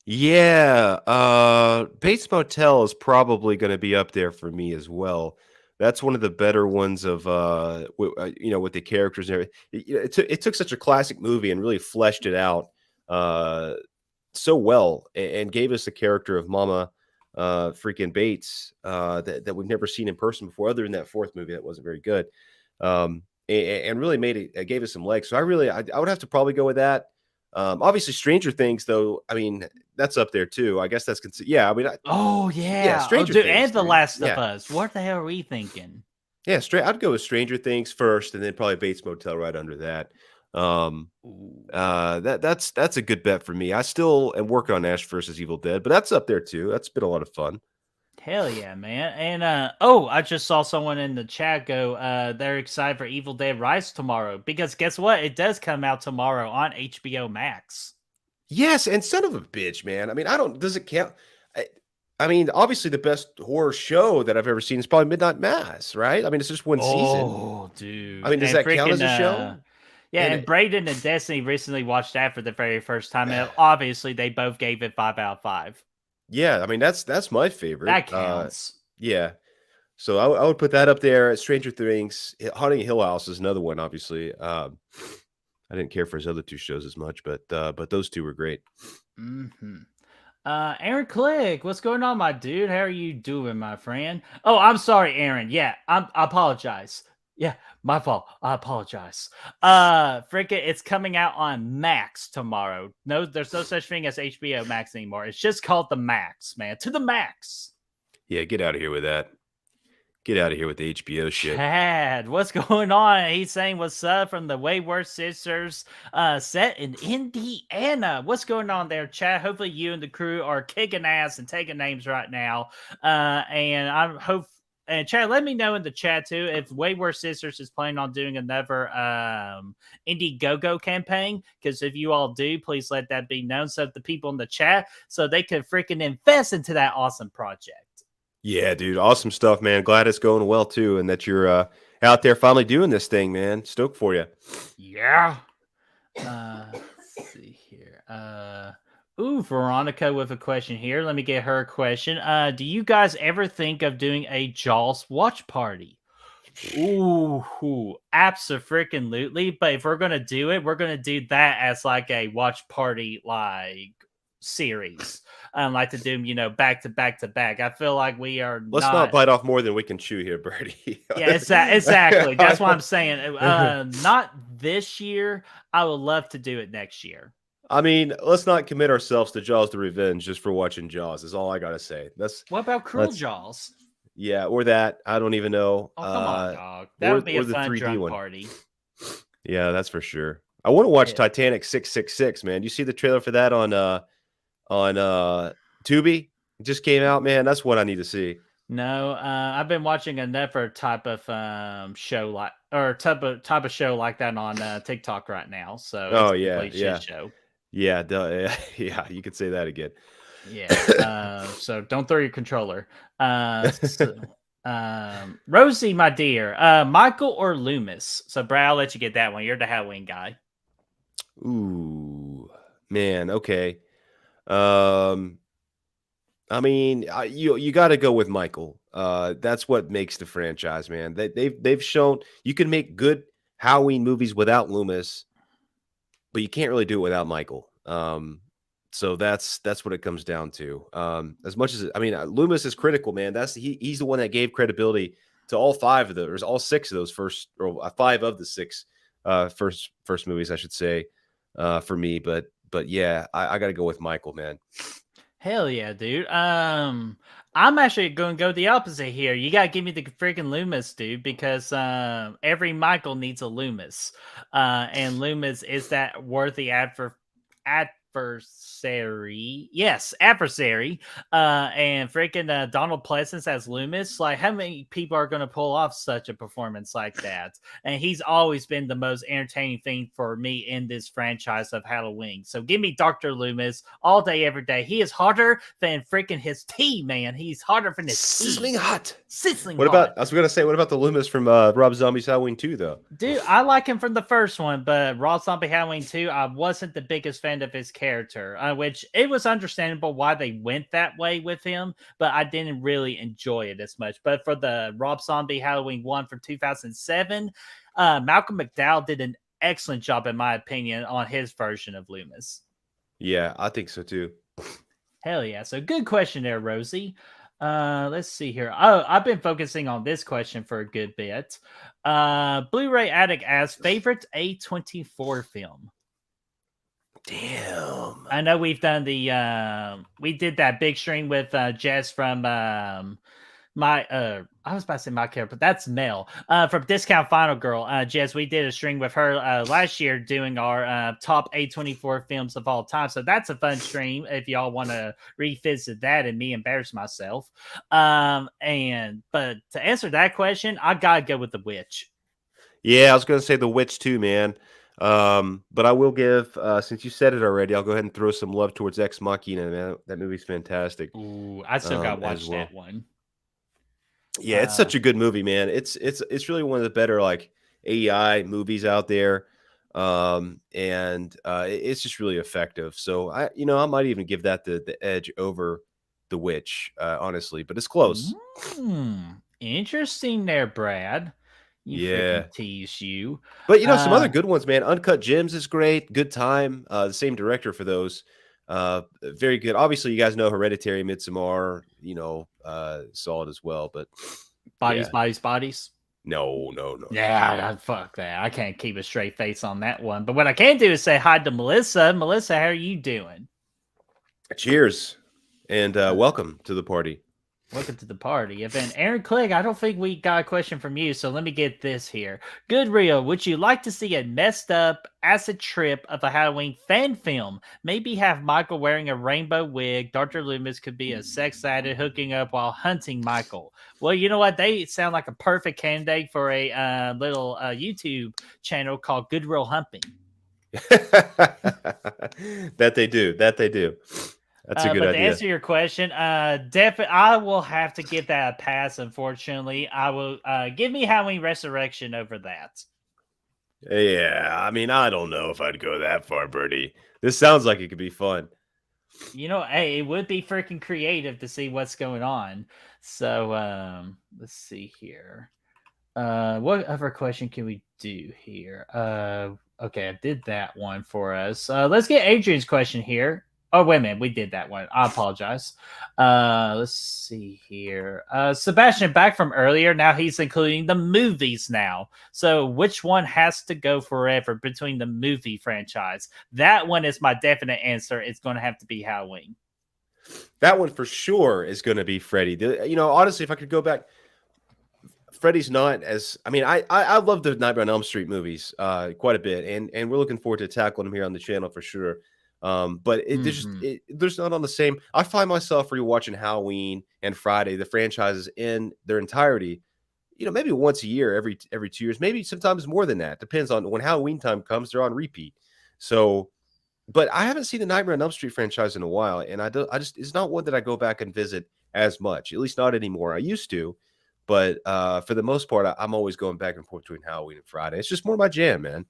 [SPEAKER 1] Yeah, Bates Motel is probably going to be up there for me as well. That's one of the better ones of with the characters and everything. It took such a classic movie and really fleshed it out so well, and gave us the character of Mama freaking Bates that we've never seen in person before, other than that fourth movie that wasn't very good. And really made it gave us some legs. So I would have to probably go with that. Obviously, Stranger Things, though. I mean, that's up there too. I guess that's yeah. I mean,
[SPEAKER 2] Oh
[SPEAKER 1] yeah,
[SPEAKER 2] yeah. Oh
[SPEAKER 1] Stranger
[SPEAKER 2] dude,
[SPEAKER 1] Things,
[SPEAKER 2] and The
[SPEAKER 1] dude.
[SPEAKER 2] Last of
[SPEAKER 1] Yeah,
[SPEAKER 2] Us. What the hell are we thinking?
[SPEAKER 1] yeah. I'd go with Stranger Things first, and then probably Bates Motel right under that. Um,
[SPEAKER 2] Ooh.
[SPEAKER 1] that's a good bet for me. I still am working on Ash versus Evil Dead, but that's up there too. That's been a lot of fun.
[SPEAKER 2] Hell yeah, man. And oh, I just saw someone in the chat go, they're excited for Evil Dead Rise tomorrow. Because guess what? It does come out tomorrow on HBO Max.
[SPEAKER 1] Yes, and son of a bitch, man. I mean, I don't. Does it count? I, I mean, obviously, the best horror show that I've ever seen is probably Midnight Mass, right? I mean, it's just one season.
[SPEAKER 2] Oh,
[SPEAKER 1] I
[SPEAKER 2] dude.
[SPEAKER 1] mean, does
[SPEAKER 2] And
[SPEAKER 1] that count as
[SPEAKER 2] freaking
[SPEAKER 1] a show?
[SPEAKER 2] yeah,
[SPEAKER 1] And
[SPEAKER 2] and Braden and Destiny recently watched that for the very first time. And obviously they both gave it 5 out of 5.
[SPEAKER 1] yeah, I mean, that's my favorite.
[SPEAKER 2] That counts.
[SPEAKER 1] Yeah. So I would put that up there. Stranger Things, Haunting Hill House is another one. Obviously, I didn't care for his other two shows as much, but those two were great.
[SPEAKER 2] Mm-hmm. Aaron Click, what's going on, my dude? How are you doing, my friend? Oh, I'm sorry, Aaron. Yeah, I apologize. Yeah, my fault. I apologize. Frickin', it's coming out on Max tomorrow. No, there's no such thing as HBO Max anymore. It's just called the Max, man. To the max.
[SPEAKER 1] Yeah, get out of here with that. Get out of here with the HBO shit.
[SPEAKER 2] Chad, what's going on? He's saying what's up from the Wayward Sisters set in Indiana. What's going on there, Chad? Hopefully you and the crew are kicking ass and taking names right now. And I hope and Chad, let me know in the chat too if Wayward Sisters is planning on doing another Indiegogo campaign. Because if you all do, please let that be known so that the people in the chat so they can freaking invest into that awesome project.
[SPEAKER 1] Yeah, dude, awesome stuff, man. Glad it's going well too, and that you're out there finally doing this thing, man. Stoked for you.
[SPEAKER 2] Yeah. Let's see here. Ooh, Veronica with a question here. Let me get her a question. Do you guys ever think of doing a Jaws watch party? Ooh, absolutely. But if we're gonna do it, we're gonna do that as like a watch party like series. Like to do them, back to back to back. I feel like we are
[SPEAKER 1] Let's not bite off more than we can chew here, Birdie.
[SPEAKER 2] yeah, exactly. That's what I'm saying. Not this year. I would love to do it next year.
[SPEAKER 1] I mean, let's not commit ourselves to Jaws: The Revenge just for watching Jaws. Is all I gotta say.
[SPEAKER 2] What about Cruel Jaws?
[SPEAKER 1] Yeah, or that. I don't even know.
[SPEAKER 2] Oh, come on, dog. That would be a
[SPEAKER 1] the
[SPEAKER 2] fun
[SPEAKER 1] 3D
[SPEAKER 2] drunk
[SPEAKER 1] one.
[SPEAKER 2] party.
[SPEAKER 1] Yeah, that's for sure. I want to watch
[SPEAKER 2] Yeah.
[SPEAKER 1] Titanic 666, man. You see the trailer for that on Tubi? It just came out, man. That's what I need to see.
[SPEAKER 2] No, I've been watching another type of show like or type of show like that on TikTok right now. So it's
[SPEAKER 1] Oh
[SPEAKER 2] a
[SPEAKER 1] yeah,
[SPEAKER 2] complete shit show.
[SPEAKER 1] yeah, yeah. You could say that again.
[SPEAKER 2] Yeah. So don't throw your controller. Rosie, my dear, Michael or Loomis? So Brad, I'll let you get that one. You're the Halloween guy.
[SPEAKER 1] Ooh, man. Okay. I mean, you got to go with Michael. That's what makes the franchise, man. They've shown you can make good Halloween movies without Loomis, but you can't really do it without Michael. So that's what it comes down to. As much as Loomis is critical, man. He's the one that gave credibility to all five of those, or all six of those first, or five of the six first movies, I should say, for me. But yeah, I got to go with Michael, man.
[SPEAKER 2] Hell yeah, dude. I'm actually going to go the opposite here. You got to give me the freaking Loomis, dude, because every Michael needs a Loomis. And Loomis is that worthy adversary. Yes, adversary. And freaking Donald Pleasance as Loomis. Like, how many people are going to pull off such a performance like that? And he's always been the most entertaining thing for me in this franchise of Halloween. So give me Dr. Loomis all day, every day. He is hotter than freaking his tea, man. He's hotter than his
[SPEAKER 1] Sizzling
[SPEAKER 2] tea.
[SPEAKER 1] hot.
[SPEAKER 2] Sizzling
[SPEAKER 1] What
[SPEAKER 2] hot.
[SPEAKER 1] about, I was going to say, what about the Loomis from Rob Zombie's Halloween 2, though?
[SPEAKER 2] Dude, I like him from the first one, but Rob Zombie Halloween 2, I wasn't the biggest fan of his character, which it was understandable why they went that way with him, but I didn't really enjoy it as much. But for the Rob Zombie Halloween 1 from 2007, Malcolm McDowell did an excellent job, in my opinion, on his version of Loomis.
[SPEAKER 1] Yeah, I think so, too.
[SPEAKER 2] Hell yeah. So good question there, Rosie. Let's see here. Oh, I've been focusing on this question for a good bit. Blu-ray Addict asks, favorite A24 film?
[SPEAKER 1] Damn.
[SPEAKER 2] I know we've done we did that big stream with Jess from my I was about to say my character, but that's Mel from Discount Final Girl. Jess, we did a string with her last year doing our top A24 films of all time. So that's a fun stream if y'all want to revisit that and me embarrass myself. But to answer that question, I gotta go with The Witch.
[SPEAKER 1] Yeah, I was going to say The Witch too, man. But I will give, since you said it already, I'll go ahead and throw some love towards Ex Machina, man. That movie's fantastic.
[SPEAKER 2] Ooh, I still gotta
[SPEAKER 1] As
[SPEAKER 2] watch
[SPEAKER 1] well.
[SPEAKER 2] that one.
[SPEAKER 1] Yeah, it's such a good movie, man. It's really one of the better like AEI movies out there. And it's just really effective. So I might even give that the edge over The Witch, honestly, but it's close.
[SPEAKER 2] Interesting there, Brad. You
[SPEAKER 1] Yeah.
[SPEAKER 2] freaking tease you.
[SPEAKER 1] But some other good ones, man. Uncut Gems is great. Good Time. The same director for those. Very good. Obviously, you guys know Hereditary, Midsommar. Solid as well. But
[SPEAKER 2] Bodies,
[SPEAKER 1] yeah,
[SPEAKER 2] bodies.
[SPEAKER 1] no.
[SPEAKER 2] Yeah, fuck that. I can't keep a straight face on that one. But what I can do is say hi to Melissa. Melissa, how are you doing?
[SPEAKER 1] Cheers and welcome to the party.
[SPEAKER 2] Welcome to the party. And Aaron Clegg, I don't think we got a question from you, so let me get this here. Good Rio, would you like to see a messed up acid trip of a Halloween fan film? Maybe have Michael wearing a rainbow wig. Dr. Loomis could be a sex addict hooking up while hunting Michael. Well, you know what? They sound like a perfect candidate for a little YouTube channel called Good Real Humping.
[SPEAKER 1] That they do. That's a good
[SPEAKER 2] But to
[SPEAKER 1] idea.
[SPEAKER 2] answer your question, definitely, I will have to give that a pass. Unfortunately, I will give me Halloween Resurrection over that.
[SPEAKER 1] Yeah, I mean, I don't know if I'd go that far, Birdie. This sounds like it could be fun.
[SPEAKER 2] Hey, it would be freaking creative to see what's going on. So, let's see here. What other question can we do here? Okay, I did that one for us. Let's get Adrian's question here. Oh, wait a minute. We did that one. I apologize. Let's see here. Sebastian, back from earlier. Now he's including the movies now. So which one has to go forever between the movie franchise? That one is my definite answer. It's going to have to be Halloween.
[SPEAKER 1] That one for sure is going to be Freddy. Honestly, if I could go back, Freddy's not as. I mean, I love the Nightmare on Elm Street movies quite a bit, and we're looking forward to tackling them here on the channel for sure. But there's not on the same. I find myself rewatching Halloween and Friday, the franchises in their entirety. Maybe once a year, every 2 years, maybe sometimes more than that. Depends on when Halloween time comes. They're on repeat. So, but I haven't seen the Nightmare on Elm Street franchise in a while, and it's not one that I go back and visit as much. At least not anymore. I used to. But for the most part, I'm always going back and forth between Halloween and Friday. It's just more my jam, man.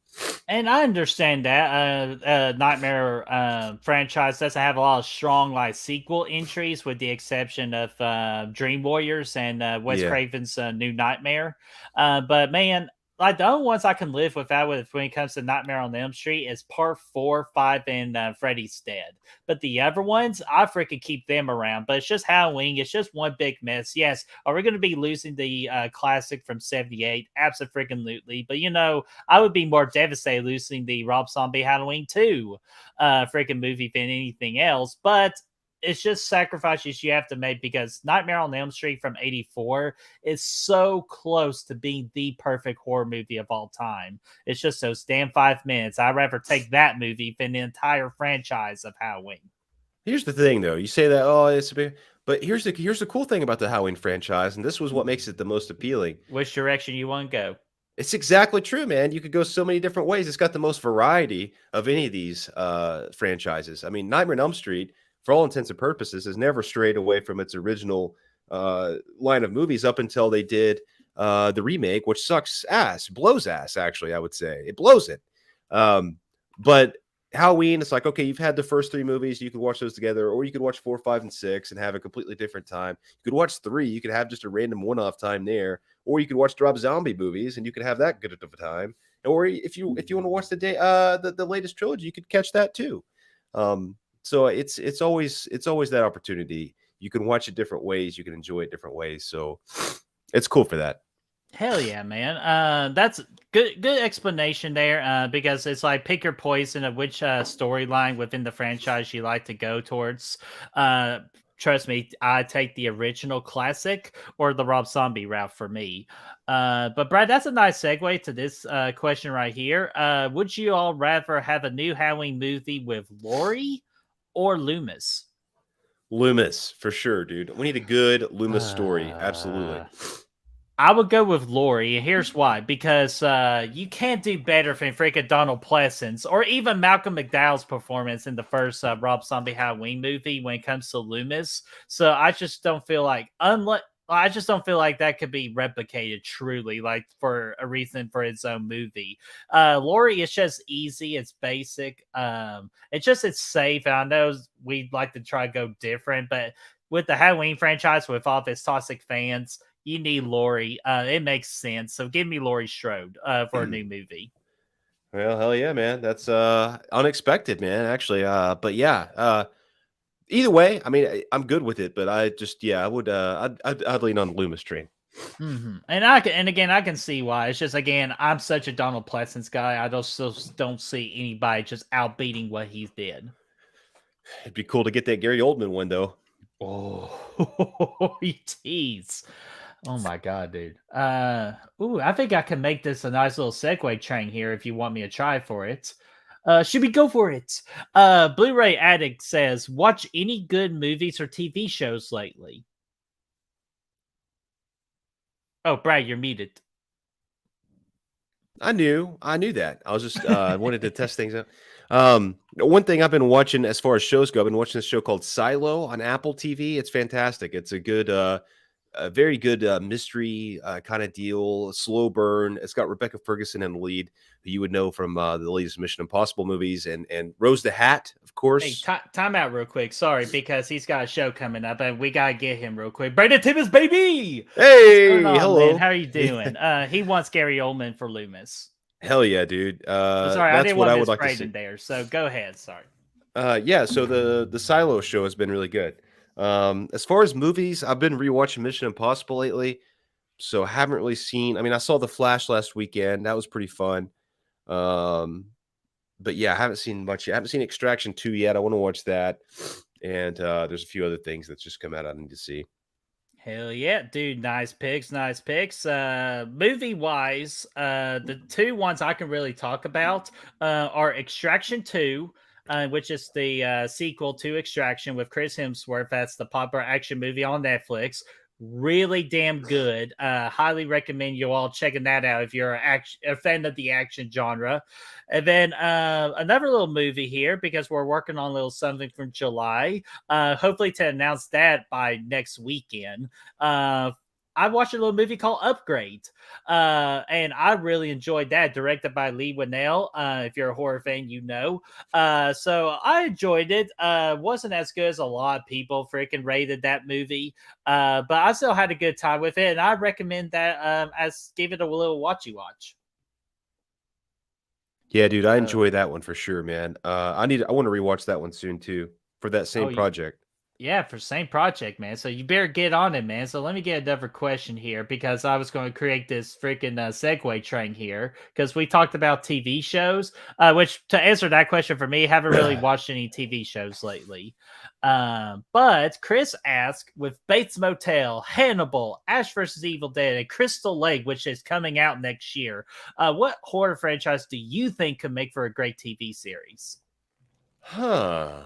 [SPEAKER 2] And I understand that Nightmare franchise doesn't have a lot of strong like sequel entries, with the exception of Dream Warriors and Wes Craven's New Nightmare. But man, like the only ones I can live without when it comes to Nightmare on Elm Street is Part 4, 5, and Freddy's Dead. But the other ones, I freaking keep them around. But it's just Halloween. It's just one big mess. Yes, are we going to be losing the classic from '78? Absolutely. But I would be more devastated losing the Rob Zombie Halloween 2 freaking movie than anything else. But it's just sacrifices you have to make, because Nightmare on Elm Street from '84 is so close to being the perfect horror movie of all time. It's just those damn 5 minutes. I'd rather take that movie than the entire franchise of Halloween.
[SPEAKER 1] Here's the thing, though. You say that, oh, it's a big, but here's the cool thing about the Halloween franchise, and this was what makes it the most appealing.
[SPEAKER 2] Which direction you want to go?
[SPEAKER 1] It's exactly true, man. You could go so many different ways. It's got the most variety of any of these franchises. I mean, Nightmare on Elm Street, for all intents and purposes, has never strayed away from its original line of movies up until they did the remake, which sucks ass, blows ass, actually, I would say. It blows it. But Halloween, it's like, okay, you've had the first 3 movies, you could watch those together, or you could watch 4, 5, and 6 and have a completely different time. You could watch 3, you could have just a random one-off time there, or you could watch Rob Zombie movies and you could have that good of a time. Or if you want to watch the latest trilogy, you could catch that too. So it's always that opportunity. You can watch it different ways, you can enjoy it different ways. So it's cool for that.
[SPEAKER 2] Hell yeah, man. That's good explanation there. Because it's like pick your poison of which storyline within the franchise you like to go towards. Uh, Trust me, I take the original classic or the Rob Zombie route for me. But Brad, that's a nice segue to this question right here. Would you all rather have a new Halloween movie with Laurie or Loomis?
[SPEAKER 1] Loomis, for sure, dude. We need a good Loomis story. Absolutely.
[SPEAKER 2] Uh, I would go with Laurie, and here's why. Because you can't do better than freaking Donald Pleasance or even Malcolm McDowell's performance in the first Rob Zombie Halloween movie when it comes to Loomis. So I just don't feel like that could be replicated truly, like for a reason for its own movie. Laurie is just easy, it's basic, it's safe. And I know we'd like to try to go different, but with the Halloween franchise, with all of its toxic fans, you need Laurie. It makes sense. So give me Laurie Strode for a new movie.
[SPEAKER 1] Well, hell yeah, man. That's unexpected, man, actually. But yeah, either way, I mean, I'm good with it, but I just yeah, I would I'd lean on the Loomis train.
[SPEAKER 2] And again, I can see why. It's just again, I'm such a Donald Pleasance guy. I just don't see anybody just outbeating what he did.
[SPEAKER 1] It'd be cool to get that Gary Oldman one though.
[SPEAKER 2] Oh, you tease. Oh my god, dude. I think I can make this a nice little segue train here if you want me to try for it. Should we go for it? Blu-ray Addict says, watch any good movies or TV shows lately? Oh, Brad, you're muted.
[SPEAKER 1] I knew that. I was just wanted to test things out. One thing I've been watching as far as shows go, I've been watching this show called Silo on Apple TV. It's fantastic. It's a very good mystery kind of deal, slow burn. It's got Rebecca Ferguson in the lead, who you would know from the latest Mission Impossible movies, and Rose the Hat, of
[SPEAKER 2] Hey,
[SPEAKER 1] course.
[SPEAKER 2] time out real quick. Sorry, because he's got a show coming up, and we gotta get him real quick. Brandon Timmons, baby, what's going
[SPEAKER 1] Hey,
[SPEAKER 2] on, man?
[SPEAKER 1] hello.
[SPEAKER 2] How are you doing? He wants Gary Oldman for Loomis.
[SPEAKER 1] Hell yeah, dude.
[SPEAKER 2] Sorry, I
[SPEAKER 1] That's
[SPEAKER 2] didn't
[SPEAKER 1] what
[SPEAKER 2] want
[SPEAKER 1] I
[SPEAKER 2] to
[SPEAKER 1] would
[SPEAKER 2] miss
[SPEAKER 1] like to see.
[SPEAKER 2] Brandon there. So go ahead. Sorry.
[SPEAKER 1] Yeah, so the Silo show has been really good. As far as movies, I've been rewatching Mission Impossible lately, so I haven't really seen. I mean, I saw The Flash last weekend. That was pretty fun. Um, but yeah, I haven't seen much yet. I haven't seen Extraction 2 yet. I want to watch that. And there's a few other things that's just come out I need to see.
[SPEAKER 2] Hell yeah, dude. Nice picks, nice picks. Movie wise, the two ones I can really talk about are Extraction 2, which is the sequel to Extraction with Chris Hemsworth. That's the popular action movie on Netflix. Really damn good. Highly recommend you all checking that out if you're a fan of the action genre. And then another little movie here because we're working on a little something from July. Hopefully to announce that by next weekend. Uh, I watched a little movie called Upgrade, and I really enjoyed that. Directed by Lee Winnell. If you're a horror fan, you know. So I enjoyed it. Wasn't as good as a lot of people freaking rated that movie, but I still had a good time with it, and I recommend that as give it a little watchy watch.
[SPEAKER 1] Yeah, dude, I
[SPEAKER 2] Uh,
[SPEAKER 1] enjoy that one for sure, man. I want to rewatch that one soon too for that
[SPEAKER 2] oh,
[SPEAKER 1] same project.
[SPEAKER 2] Yeah, for same project, man. So you better get on it, man. So let me get another question here because I was going to create this freaking segue train here because we talked about TV shows. Which to answer that question for me, haven't really watched any TV shows lately. But Chris asked with Bates Motel, Hannibal, Ash vs. Evil Dead, and Crystal Lake, which is coming out next year. What horror franchise do you think could make for a great TV series?
[SPEAKER 1] Huh.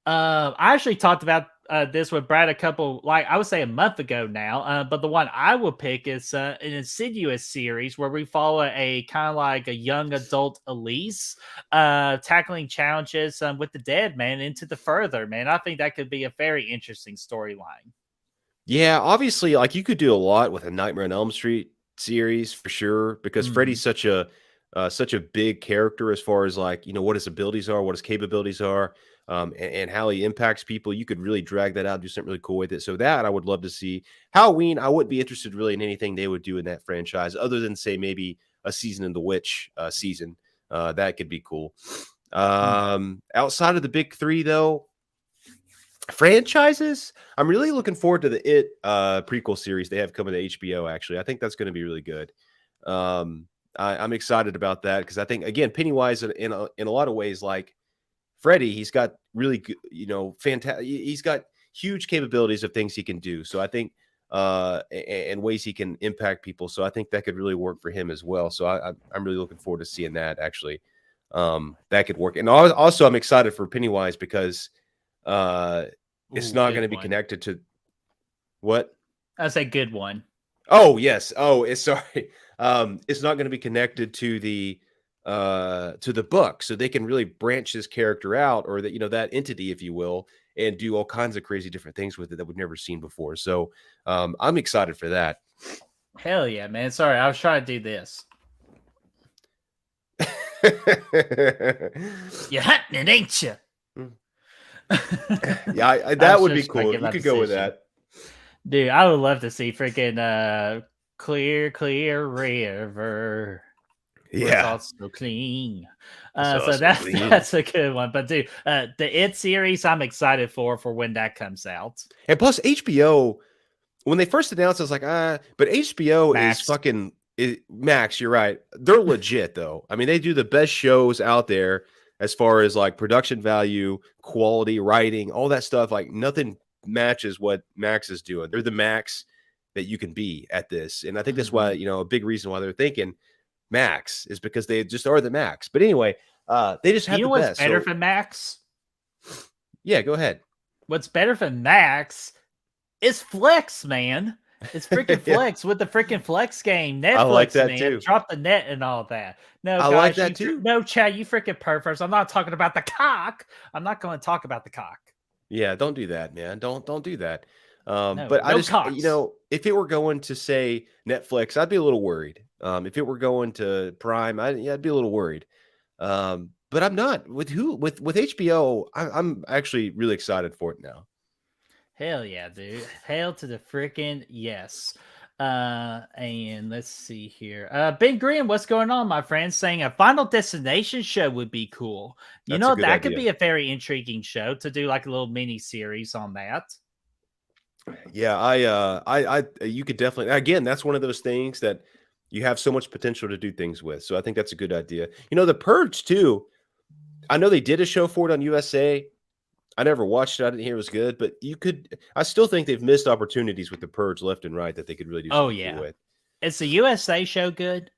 [SPEAKER 2] I actually talked about this with Brad a couple, like I would say a month ago now. But the one I would pick is an Insidious series where we follow a kind of like a young adult Elise tackling challenges with the dead, man, into the further, man. I think that could be a very interesting storyline.
[SPEAKER 1] Yeah, obviously, like you could do a lot with a Nightmare on Elm Street series for sure because
[SPEAKER 2] Mhm.
[SPEAKER 1] Freddy's such a big character as far as like what his abilities are, what his capabilities are, and how he impacts people. You could really drag that out, do something really cool with it. So that I would love to see. Halloween, I wouldn't be interested really in anything they would do in that franchise, other than say maybe a season in the Witch season. That could be cool.
[SPEAKER 2] Mm.
[SPEAKER 1] Outside of the big three, though. Franchises, I'm really looking forward to the prequel series they have coming to HBO. Actually, I think that's going to be really good. I'm excited about that because I think, again, Pennywise in a lot of ways, like Freddy, he's got really good, fantastic. He's got huge capabilities of things he can do. So I think and ways he can impact people. So I think that could really work for him as well. So I'm really looking forward to seeing that actually. That could work. And also I'm excited for Pennywise because it's
[SPEAKER 2] Ooh,
[SPEAKER 1] not
[SPEAKER 2] good
[SPEAKER 1] going to be
[SPEAKER 2] one.
[SPEAKER 1] connected to what?
[SPEAKER 2] That's a good one.
[SPEAKER 1] Oh, yes. Oh, it's sorry. It's not going to be connected to the book, so they can really branch this character out, or that that entity, if you will, and do all kinds of crazy different things with it that we've never seen before. So I'm excited for that.
[SPEAKER 2] Hell yeah, man. Sorry, I was trying to do this. You're hunting, ain't you?
[SPEAKER 1] Yeah, that would be cool.
[SPEAKER 2] Give
[SPEAKER 1] You
[SPEAKER 2] that
[SPEAKER 1] could go with
[SPEAKER 2] decision.
[SPEAKER 1] that.
[SPEAKER 2] Dude, I would love to see freaking clear, clear river.
[SPEAKER 1] Yeah.
[SPEAKER 2] It's so clean.
[SPEAKER 1] So
[SPEAKER 2] So
[SPEAKER 1] clean.
[SPEAKER 2] that's a good one. But dude, the It series I'm excited for when that comes out.
[SPEAKER 1] And plus HBO, when they first announced, I was like, but HBO is
[SPEAKER 2] Max.
[SPEAKER 1] fucking Max. You're right. They're legit though. I mean, they do the best shows out there as far as like production value, quality, writing, all that stuff. Like nothing matches what Max is doing. They're the max that you can be at this. And I think that's why, a big reason why they're thinking Max is because they just are the max. But anyway, they just have
[SPEAKER 2] You know
[SPEAKER 1] the
[SPEAKER 2] what's
[SPEAKER 1] best.
[SPEAKER 2] better
[SPEAKER 1] So
[SPEAKER 2] for Max?
[SPEAKER 1] yeah, go ahead.
[SPEAKER 2] What's better for Max is Flex, man. It's freaking
[SPEAKER 1] Yeah,
[SPEAKER 2] Flex with the freaking Flex game.
[SPEAKER 1] I like
[SPEAKER 2] Netflix,
[SPEAKER 1] that
[SPEAKER 2] man.
[SPEAKER 1] too.
[SPEAKER 2] Drop the net and all that. No,
[SPEAKER 1] I like
[SPEAKER 2] guys,
[SPEAKER 1] that too.
[SPEAKER 2] no, Chad, you freaking perverts. I'm not talking about the cock. I'm not going to talk about the cock.
[SPEAKER 1] Yeah, don't do that, man. Don't do that.
[SPEAKER 2] No,
[SPEAKER 1] But I
[SPEAKER 2] no
[SPEAKER 1] just,
[SPEAKER 2] cocks.
[SPEAKER 1] if it were going to say Netflix, I'd be a little worried. If it were going to Prime, I'd be a little worried. But I'm not with HBO. I'm actually really excited for it now.
[SPEAKER 2] Hell yeah, dude. Hail to the freaking yes. And let's see here. Ben Green, what's going on, my friend? Saying a Final Destination show would be cool.
[SPEAKER 1] That's a good
[SPEAKER 2] That could
[SPEAKER 1] idea.
[SPEAKER 2] be a very intriguing show to do like a little mini series on that.
[SPEAKER 1] Yeah, you could definitely. Again, that's one of those things that you have so much potential to do things with. So I think that's a good idea. The Purge too. I know they did a show for it on USA. I never watched it. I didn't hear it was good, but I still think they've missed opportunities with the Purge left and right that they could really do
[SPEAKER 2] Oh
[SPEAKER 1] something cool
[SPEAKER 2] yeah.
[SPEAKER 1] with.
[SPEAKER 2] Is the USA show good?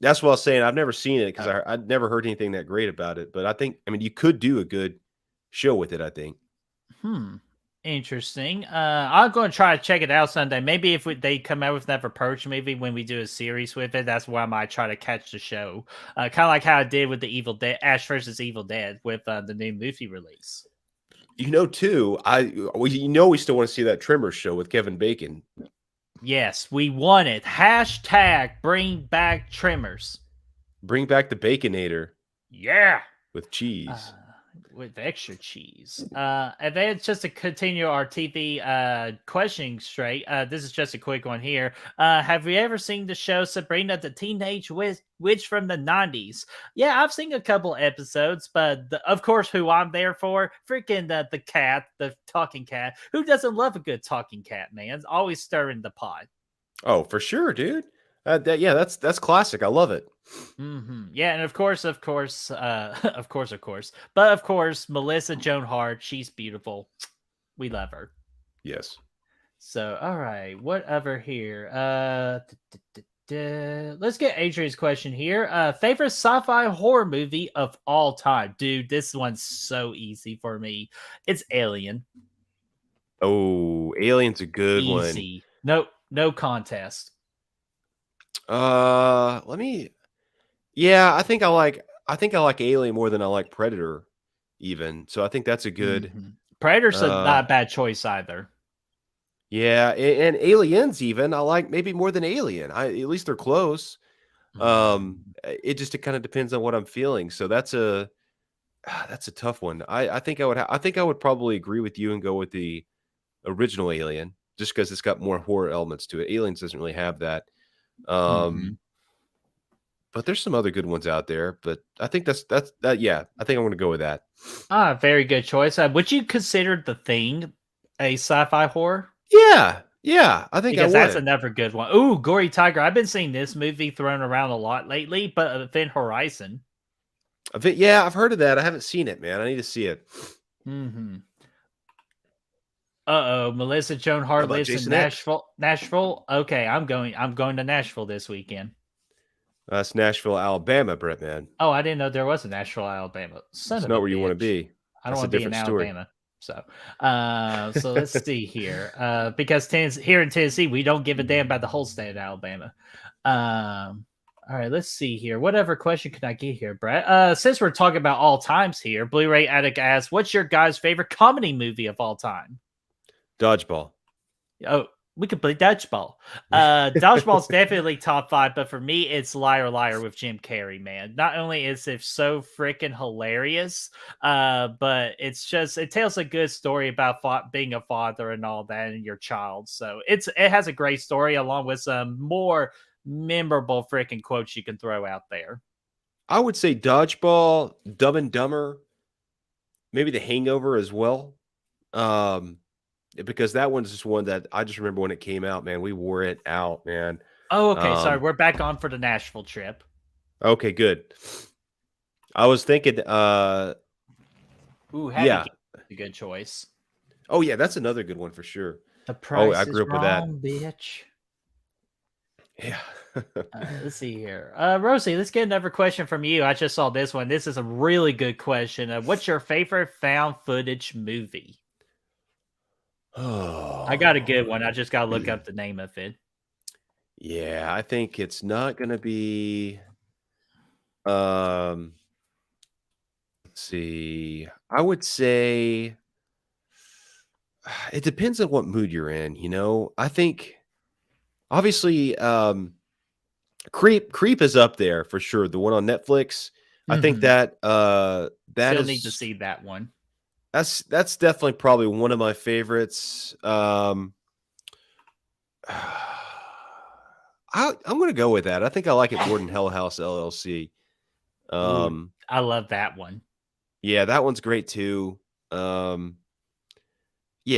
[SPEAKER 1] That's what I was saying. I've never seen it because
[SPEAKER 2] Oh.
[SPEAKER 1] I'd never heard anything that great about it. But I mean, you could do a good show with it, I think.
[SPEAKER 2] Interesting. I'm going to try to check it out Sunday. Maybe if they come out with another Purge movie when we do a series with it, that's why I might try to catch the show. Kind of like how I did with the Evil Dead, Ash versus Evil Dead with the new movie release.
[SPEAKER 1] Too, we still want to see that Tremors show with Kevin Bacon.
[SPEAKER 2] Yes, we want it. Hashtag bring back Tremors.
[SPEAKER 1] Bring back the Baconator.
[SPEAKER 2] Yeah.
[SPEAKER 1] With cheese.
[SPEAKER 2] With extra cheese. And then just to continue our TV questioning straight, this is just a quick one here. Have you ever seen the show Sabrina the Teenage Witch from the 90s? Yeah, I've seen a couple episodes, but of course, who I'm there for, freaking the cat, the talking cat. Who doesn't love a good talking cat, man? It's always stirring the pot.
[SPEAKER 1] Oh, for sure, dude. That's classic. I love it.
[SPEAKER 2] Yeah, and of course, but of course, Melissa Joan Hart, she's beautiful. We love her.
[SPEAKER 1] Yes.
[SPEAKER 2] So, all right, whatever here. Let's get Adrian's question here. Favorite sci-fi horror movie of all time, dude. This one's so easy for me. It's Alien.
[SPEAKER 1] Oh, Alien's a good one.
[SPEAKER 2] Easy. No contest.
[SPEAKER 1] Let me. Yeah, I think I like Alien more than I like Predator, even. So I think that's a good.
[SPEAKER 2] Predator's not a bad choice either.
[SPEAKER 1] Yeah, and Aliens even I like maybe more than Alien. At least they're close. It just kind of depends on what I'm feeling. So that's a tough one. I think I would probably agree with you and go with the original Alien just because it's got more horror elements to it. Aliens doesn't really have that. but there's some other good ones out there. But I think that. Yeah, I think I'm going to go with that.
[SPEAKER 2] Ah, very good choice. Would you consider The Thing a sci-fi horror?
[SPEAKER 1] Yeah, I think I
[SPEAKER 2] Because that's
[SPEAKER 1] would.
[SPEAKER 2] another good one. Ooh, Gory Tiger. I've been seeing this movie thrown around a lot lately, but Event Horizon.
[SPEAKER 1] Yeah, I've heard of that. I haven't seen it, man. I need to see it.
[SPEAKER 2] Mm-hmm. Uh-oh, Melissa Joan
[SPEAKER 1] How
[SPEAKER 2] Hart
[SPEAKER 1] about
[SPEAKER 2] lives in
[SPEAKER 1] Jason X?
[SPEAKER 2] Nashville. Okay, I'm going to Nashville this weekend.
[SPEAKER 1] That's Nashville, Alabama, Brett, man.
[SPEAKER 2] Oh, I didn't know there was a Nashville, Alabama. Son
[SPEAKER 1] It's
[SPEAKER 2] of a
[SPEAKER 1] not where you want to
[SPEAKER 2] bitch.
[SPEAKER 1] be.
[SPEAKER 2] I don't
[SPEAKER 1] That's a
[SPEAKER 2] want to be in
[SPEAKER 1] different story.
[SPEAKER 2] Alabama. So let's see here. Because here in Tennessee, we don't give a damn about the whole state of Alabama. All right, let's see here. Whatever question can I get here, Brett? Since we're talking about all times here, Blu-ray Addict asks, "What's your guy's favorite comedy movie of all time?"
[SPEAKER 1] Dodgeball.
[SPEAKER 2] Oh, we could play dodgeball. Dodgeball's definitely top 5, but for me, it's Liar Liar with Jim Carrey. Man, not only is it so freaking hilarious, but it tells a good story about being a father and all that, and your child. So it has a great story along with some more memorable freaking quotes you can throw out there.
[SPEAKER 1] I would say Dodgeball, Dumb and Dumber, maybe The Hangover as well. Because that one's just one that I just remember when it came out, man. We wore it out, man.
[SPEAKER 2] Oh, okay. Sorry, we're back on for the Nashville trip.
[SPEAKER 1] Okay, good. I was thinking,
[SPEAKER 2] Ooh,
[SPEAKER 1] yeah.
[SPEAKER 2] a good choice.
[SPEAKER 1] Oh, yeah, that's another good one for sure.
[SPEAKER 2] The Price
[SPEAKER 1] I
[SPEAKER 2] is
[SPEAKER 1] grew up with that.
[SPEAKER 2] Wrong, bitch.
[SPEAKER 1] Yeah.
[SPEAKER 2] Let's see here. Rosie, let's get another question from you. I just saw this one. This is a really good question. What's your favorite found footage movie?
[SPEAKER 1] Oh,
[SPEAKER 2] I got a good one. I just got to look up the name of it.
[SPEAKER 1] Yeah, I think it's not going to be. Let's see. I would say it depends on what mood you're in. I think obviously, Creep is up there for sure. The one on Netflix. I think that
[SPEAKER 2] Still need to see that one.
[SPEAKER 1] That's definitely probably one of my favorites. I'm going to go with that. I think I like it more than Hell House LLC.
[SPEAKER 2] Ooh, I love that one.
[SPEAKER 1] Yeah, that one's great too. Yeah,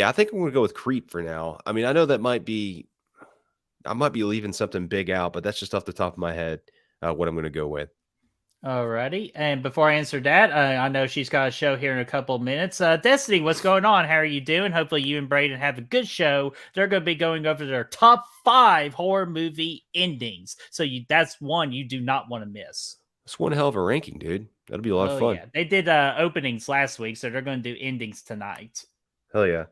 [SPEAKER 1] I think I'm going to go with Creep for now. I mean, I know I might be leaving something big out, but that's just off the top of my head what I'm going to go with.
[SPEAKER 2] Alrighty. And before I answer that, I know she's got a show here in a couple of minutes. Destiny, what's going on? How are you doing? Hopefully you and Braden have a good show. They're going to be going over their top 5 horror movie endings. So that's one you do not want to miss.
[SPEAKER 1] That's one hell of a ranking, dude. That'll be a lot of fun.
[SPEAKER 2] Yeah. They did openings last week, so they're going to do endings tonight.
[SPEAKER 1] Hell yeah.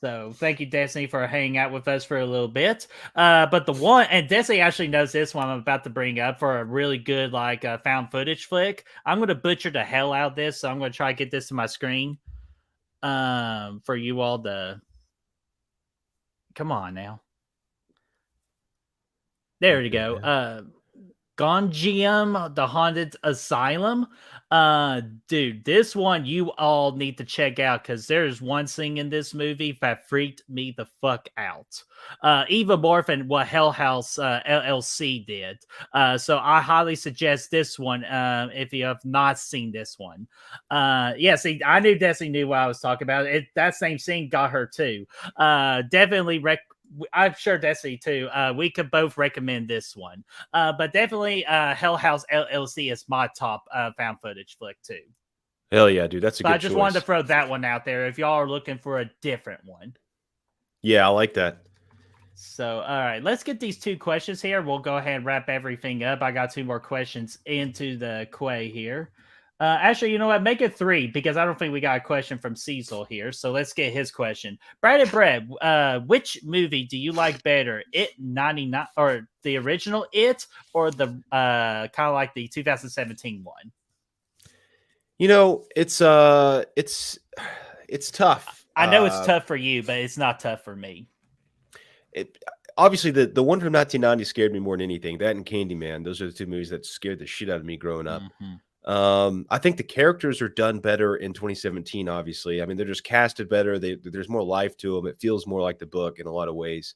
[SPEAKER 2] So thank you, Destiny, for hanging out with us for a little bit. But the one, and Destiny actually knows this one I'm about to bring up for a really good found footage flick. I'm going to butcher the hell out of this, so I'm going to try to get this to my screen for you all to. Come on now. There you go. Gonjiam, the Haunted Asylum. Dude, this one you all need to check out because there's one scene in this movie that freaked me the fuck out. Even more than what Hell House LLC did. So I highly suggest this one if you have not seen this one. Yeah, see, I knew Destiny knew what I was talking about. That same scene got her too. Definitely I'm sure Destiny too. We could both recommend this one. But definitely Hell House LLC is my top found footage flick too.
[SPEAKER 1] Hell yeah, dude. That's a good choice.
[SPEAKER 2] I just wanted to throw that one out there if y'all are looking for a different one.
[SPEAKER 1] Yeah, I like that.
[SPEAKER 2] So, all right, let's get these 2 questions here. We'll go ahead and wrap everything up. I got 2 more questions into the quay here. Actually, you know what? Make it 3 because I don't think we got a question from Cecil here. So let's get his question. Brad and Brad, which movie do you like better? It 99 or the original It or the kind of like the 2017 one?
[SPEAKER 1] It's tough.
[SPEAKER 2] I know it's tough for you, but it's not tough for me.
[SPEAKER 1] Obviously the one from 1990 scared me more than anything. That and Candyman. Those are the 2 movies that scared the shit out of me growing up.
[SPEAKER 2] Mm-hmm.
[SPEAKER 1] I think the characters are done better in 2017. Obviously, I mean they're just casted better. There's more life to them. It feels more like the book in a lot of ways.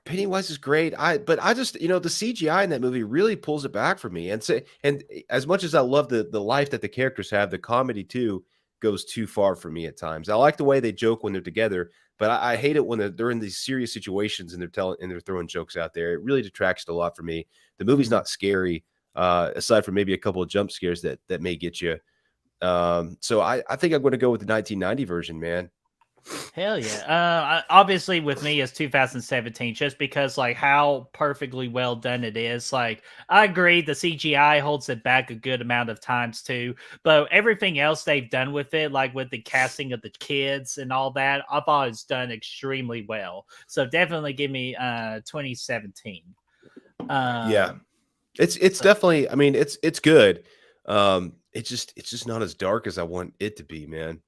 [SPEAKER 1] Pennywise is great. But I just, the CGI in that movie really pulls it back for me. And as much as I love the life that the characters have, the comedy too goes too far for me at times. I like the way they joke when they're together, but I hate it when they're in these serious situations and they're throwing jokes out there. It really detracts a lot for me. The movie's not scary, aside from maybe a couple of jump scares that may get you. So I think I'm going to go with the 1990 version, man.
[SPEAKER 2] Hell yeah. Obviously with me it's 2017 just because like how perfectly well done it is. Like I agree the CGI holds it back a good amount of times too, but everything else they've done with it, like with the casting of the kids and all that, I thought it's done extremely well. So definitely give me 2017.
[SPEAKER 1] Yeah.
[SPEAKER 2] Um
[SPEAKER 1] It's
[SPEAKER 2] so
[SPEAKER 1] definitely, I mean, it's good. It's just not as dark as I want it to be, man.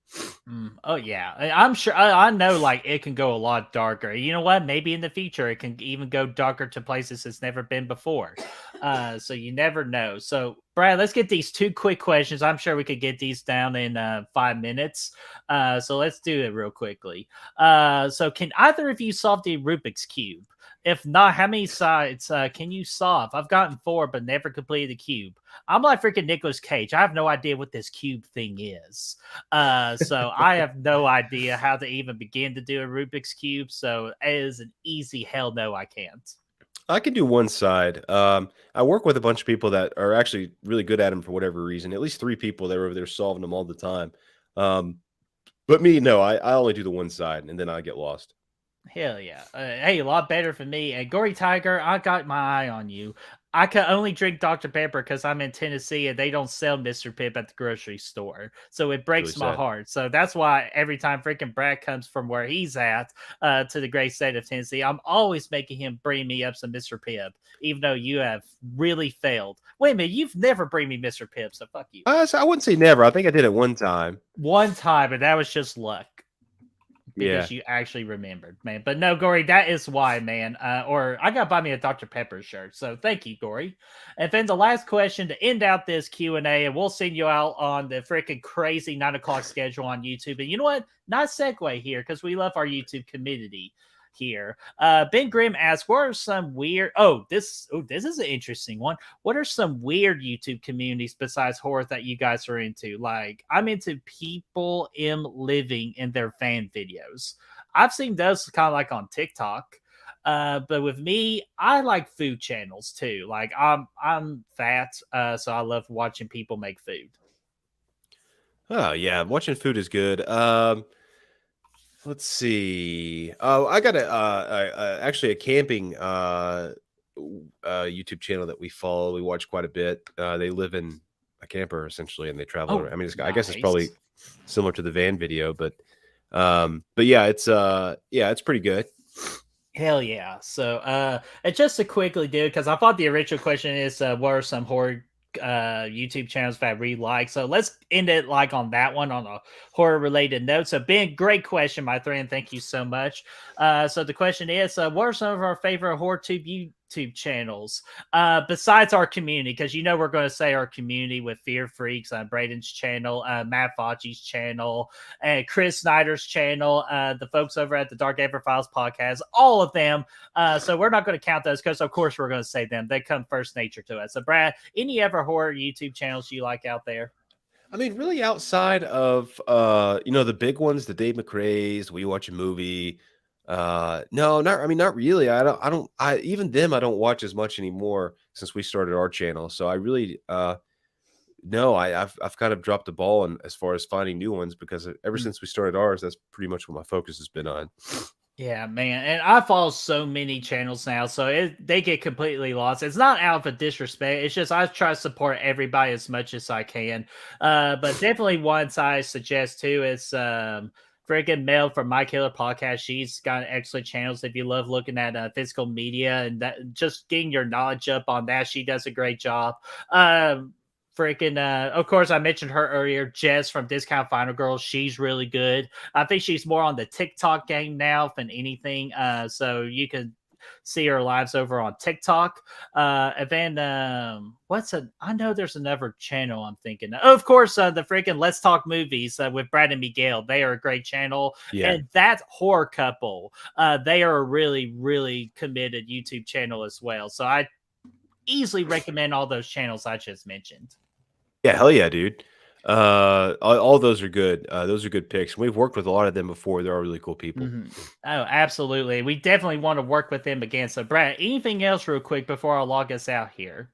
[SPEAKER 2] Oh yeah, I'm sure. I know, like it can go a lot darker. You know what? Maybe in the future it can even go darker to places it's never been before. So you never know. So Brad, let's get these two quick questions. I'm sure we could get these down in 5 minutes. So let's do it real quickly. So can either of you solve the Rubik's cube? If not, how many sides can you solve? I've gotten 4, but never completed the cube. I'm like freaking Nicolas Cage. I have no idea what this cube thing is. So I have no idea how to even begin to do a Rubik's Cube. So it is an easy hell no, I can't.
[SPEAKER 1] I can do one side. I work with a bunch of people that are actually really good at them for whatever reason. At least 3 people that are over there solving them all the time. Um, but me, no, I only do the one side and then I get lost.
[SPEAKER 2] Hell yeah. Hey, a lot better for me. And Gory Tiger, I got my eye on you. I can only drink Dr. Pepper because I'm in Tennessee and they don't sell Mr. Pip at the grocery store. So it
[SPEAKER 1] It's really
[SPEAKER 2] breaks my
[SPEAKER 1] sad.
[SPEAKER 2] heart. So that's why every time freaking Brad comes from where he's at to the great state of Tennessee, I'm always making him bring me up some Mr. Pip, even though you have really failed. Wait a minute, you've never bring me Mr. Pip, so fuck you.
[SPEAKER 1] So I wouldn't say never. I think I did it one time.
[SPEAKER 2] One time, and that was just luck.
[SPEAKER 1] Yeah.
[SPEAKER 2] Because you actually remembered, man. But no, Gory, that is why, man. Or I got to buy me a Dr. Pepper shirt. So thank you, Gory. And then the last question to end out this Q&A, and we'll send you out on the freaking crazy 9 o'clock schedule on YouTube. And you know what? Nice segue here because we love our YouTube community here. Ben Grimm asks, what are some weird this is an interesting one. What are some weird YouTube communities besides horror that you guys are into? Like I'm into people living in their fan videos. I've seen those kind of like on TikTok. But with me, I like food channels too. Like I'm fat, so I love watching people make food.
[SPEAKER 1] Oh yeah, watching food is good. Let's see. Oh, I got actually a camping YouTube channel that we follow. We watch quite a bit. They live in a camper essentially, and they travel
[SPEAKER 2] Oh,
[SPEAKER 1] around. I mean, I guess it's probably
[SPEAKER 2] nice.
[SPEAKER 1] similar to the van video, but yeah, it's pretty good.
[SPEAKER 2] Hell yeah. So and just to quickly do because I thought the original question is what are some horror YouTube channels that I really like. So let's end it like on that one on a horror related note. So Ben, great question, my friend. Thank you so much. So the question is what are some of our favorite horror tube YouTube channels besides our community? Because we're going to say our community with Fear Freaks on Braden's channel, Matt Fauci's channel, and Chris Snyder's channel, the folks over at the Dark Ever Files podcast, all of them. So we're not going to count those because, of course, we're going to say them. They come first nature to us. So, Brad, any other horror YouTube channels you like out there?
[SPEAKER 1] I mean, really outside of the big ones, the Dave McRae's, We Watch a Movie. No, not really. I even them I don't watch as much anymore since we started our channel. So I really no, I've kind of dropped the ball as far as finding new ones because ever since we started ours, that's pretty much what my focus has been on.
[SPEAKER 2] Yeah, man. And I follow so many channels now, so they get completely lost. It's not out of disrespect. It's just I try to support everybody as much as I can. But definitely ones I suggest too is freaking Mel from My Killer Podcast. She's got excellent channels if you love looking at physical media and that, just getting your knowledge up on that. She does a great job. Of course I mentioned her earlier, Jess from Discount Final Girls. She's really good. I think she's more on the TikTok game now than anything. So you can see our lives over on TikTok. And then I know there's another channel I'm thinking. Of course, the freaking Let's Talk Movies with Brad and Miguel. They are a great channel.
[SPEAKER 1] Yeah.
[SPEAKER 2] And that horror couple, they are a really, really committed YouTube channel as well. So I easily recommend all those channels I just mentioned.
[SPEAKER 1] Yeah, hell yeah, dude. All those are good. Those are good picks. We've worked with a lot of them before. They're all really cool people.
[SPEAKER 2] Mm-hmm. Oh, absolutely. We definitely want to work with them again. So, Brad, anything else real quick before I log us out here?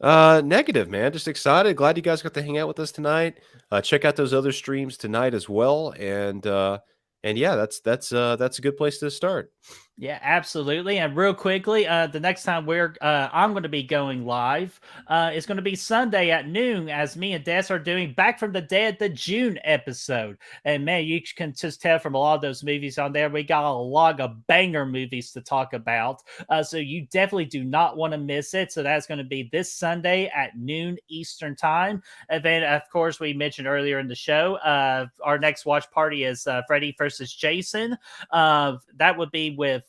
[SPEAKER 1] Negative, man. Just excited. Glad you guys got to hang out with us tonight. Check out those other streams tonight as well. And yeah, that's a good place to start.
[SPEAKER 2] Yeah, absolutely. And real quickly, the next time I'm going to be going live, is going to be Sunday at noon, as me and Des are doing Back from the Dead, the June episode. And man, you can just tell from a lot of those movies on there, we got a lot of banger movies to talk about. So you definitely do not want to miss it. So that's going to be this Sunday at noon Eastern time. And then, of course, we mentioned earlier in the show, our next watch party is Freddy versus Jason. That would be with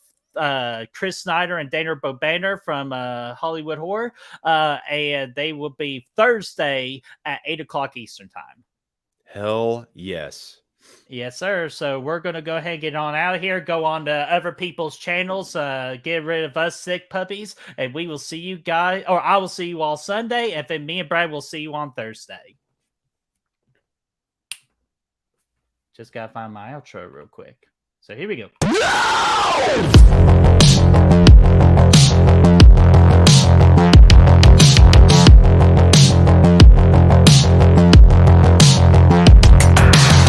[SPEAKER 2] Chris Snyder and Dana Bobanner from Hollywood Horror, and they will be Thursday at 8:00 Eastern time.
[SPEAKER 1] Hell yes.
[SPEAKER 2] Yes, sir. So we're going to go ahead and get on out of here, go on to other people's channels, get rid of us sick puppies, and we will see you guys, or I will see you all Sunday, and then me and Brad will see you on Thursday. Just got to find my outro real quick. So here we go.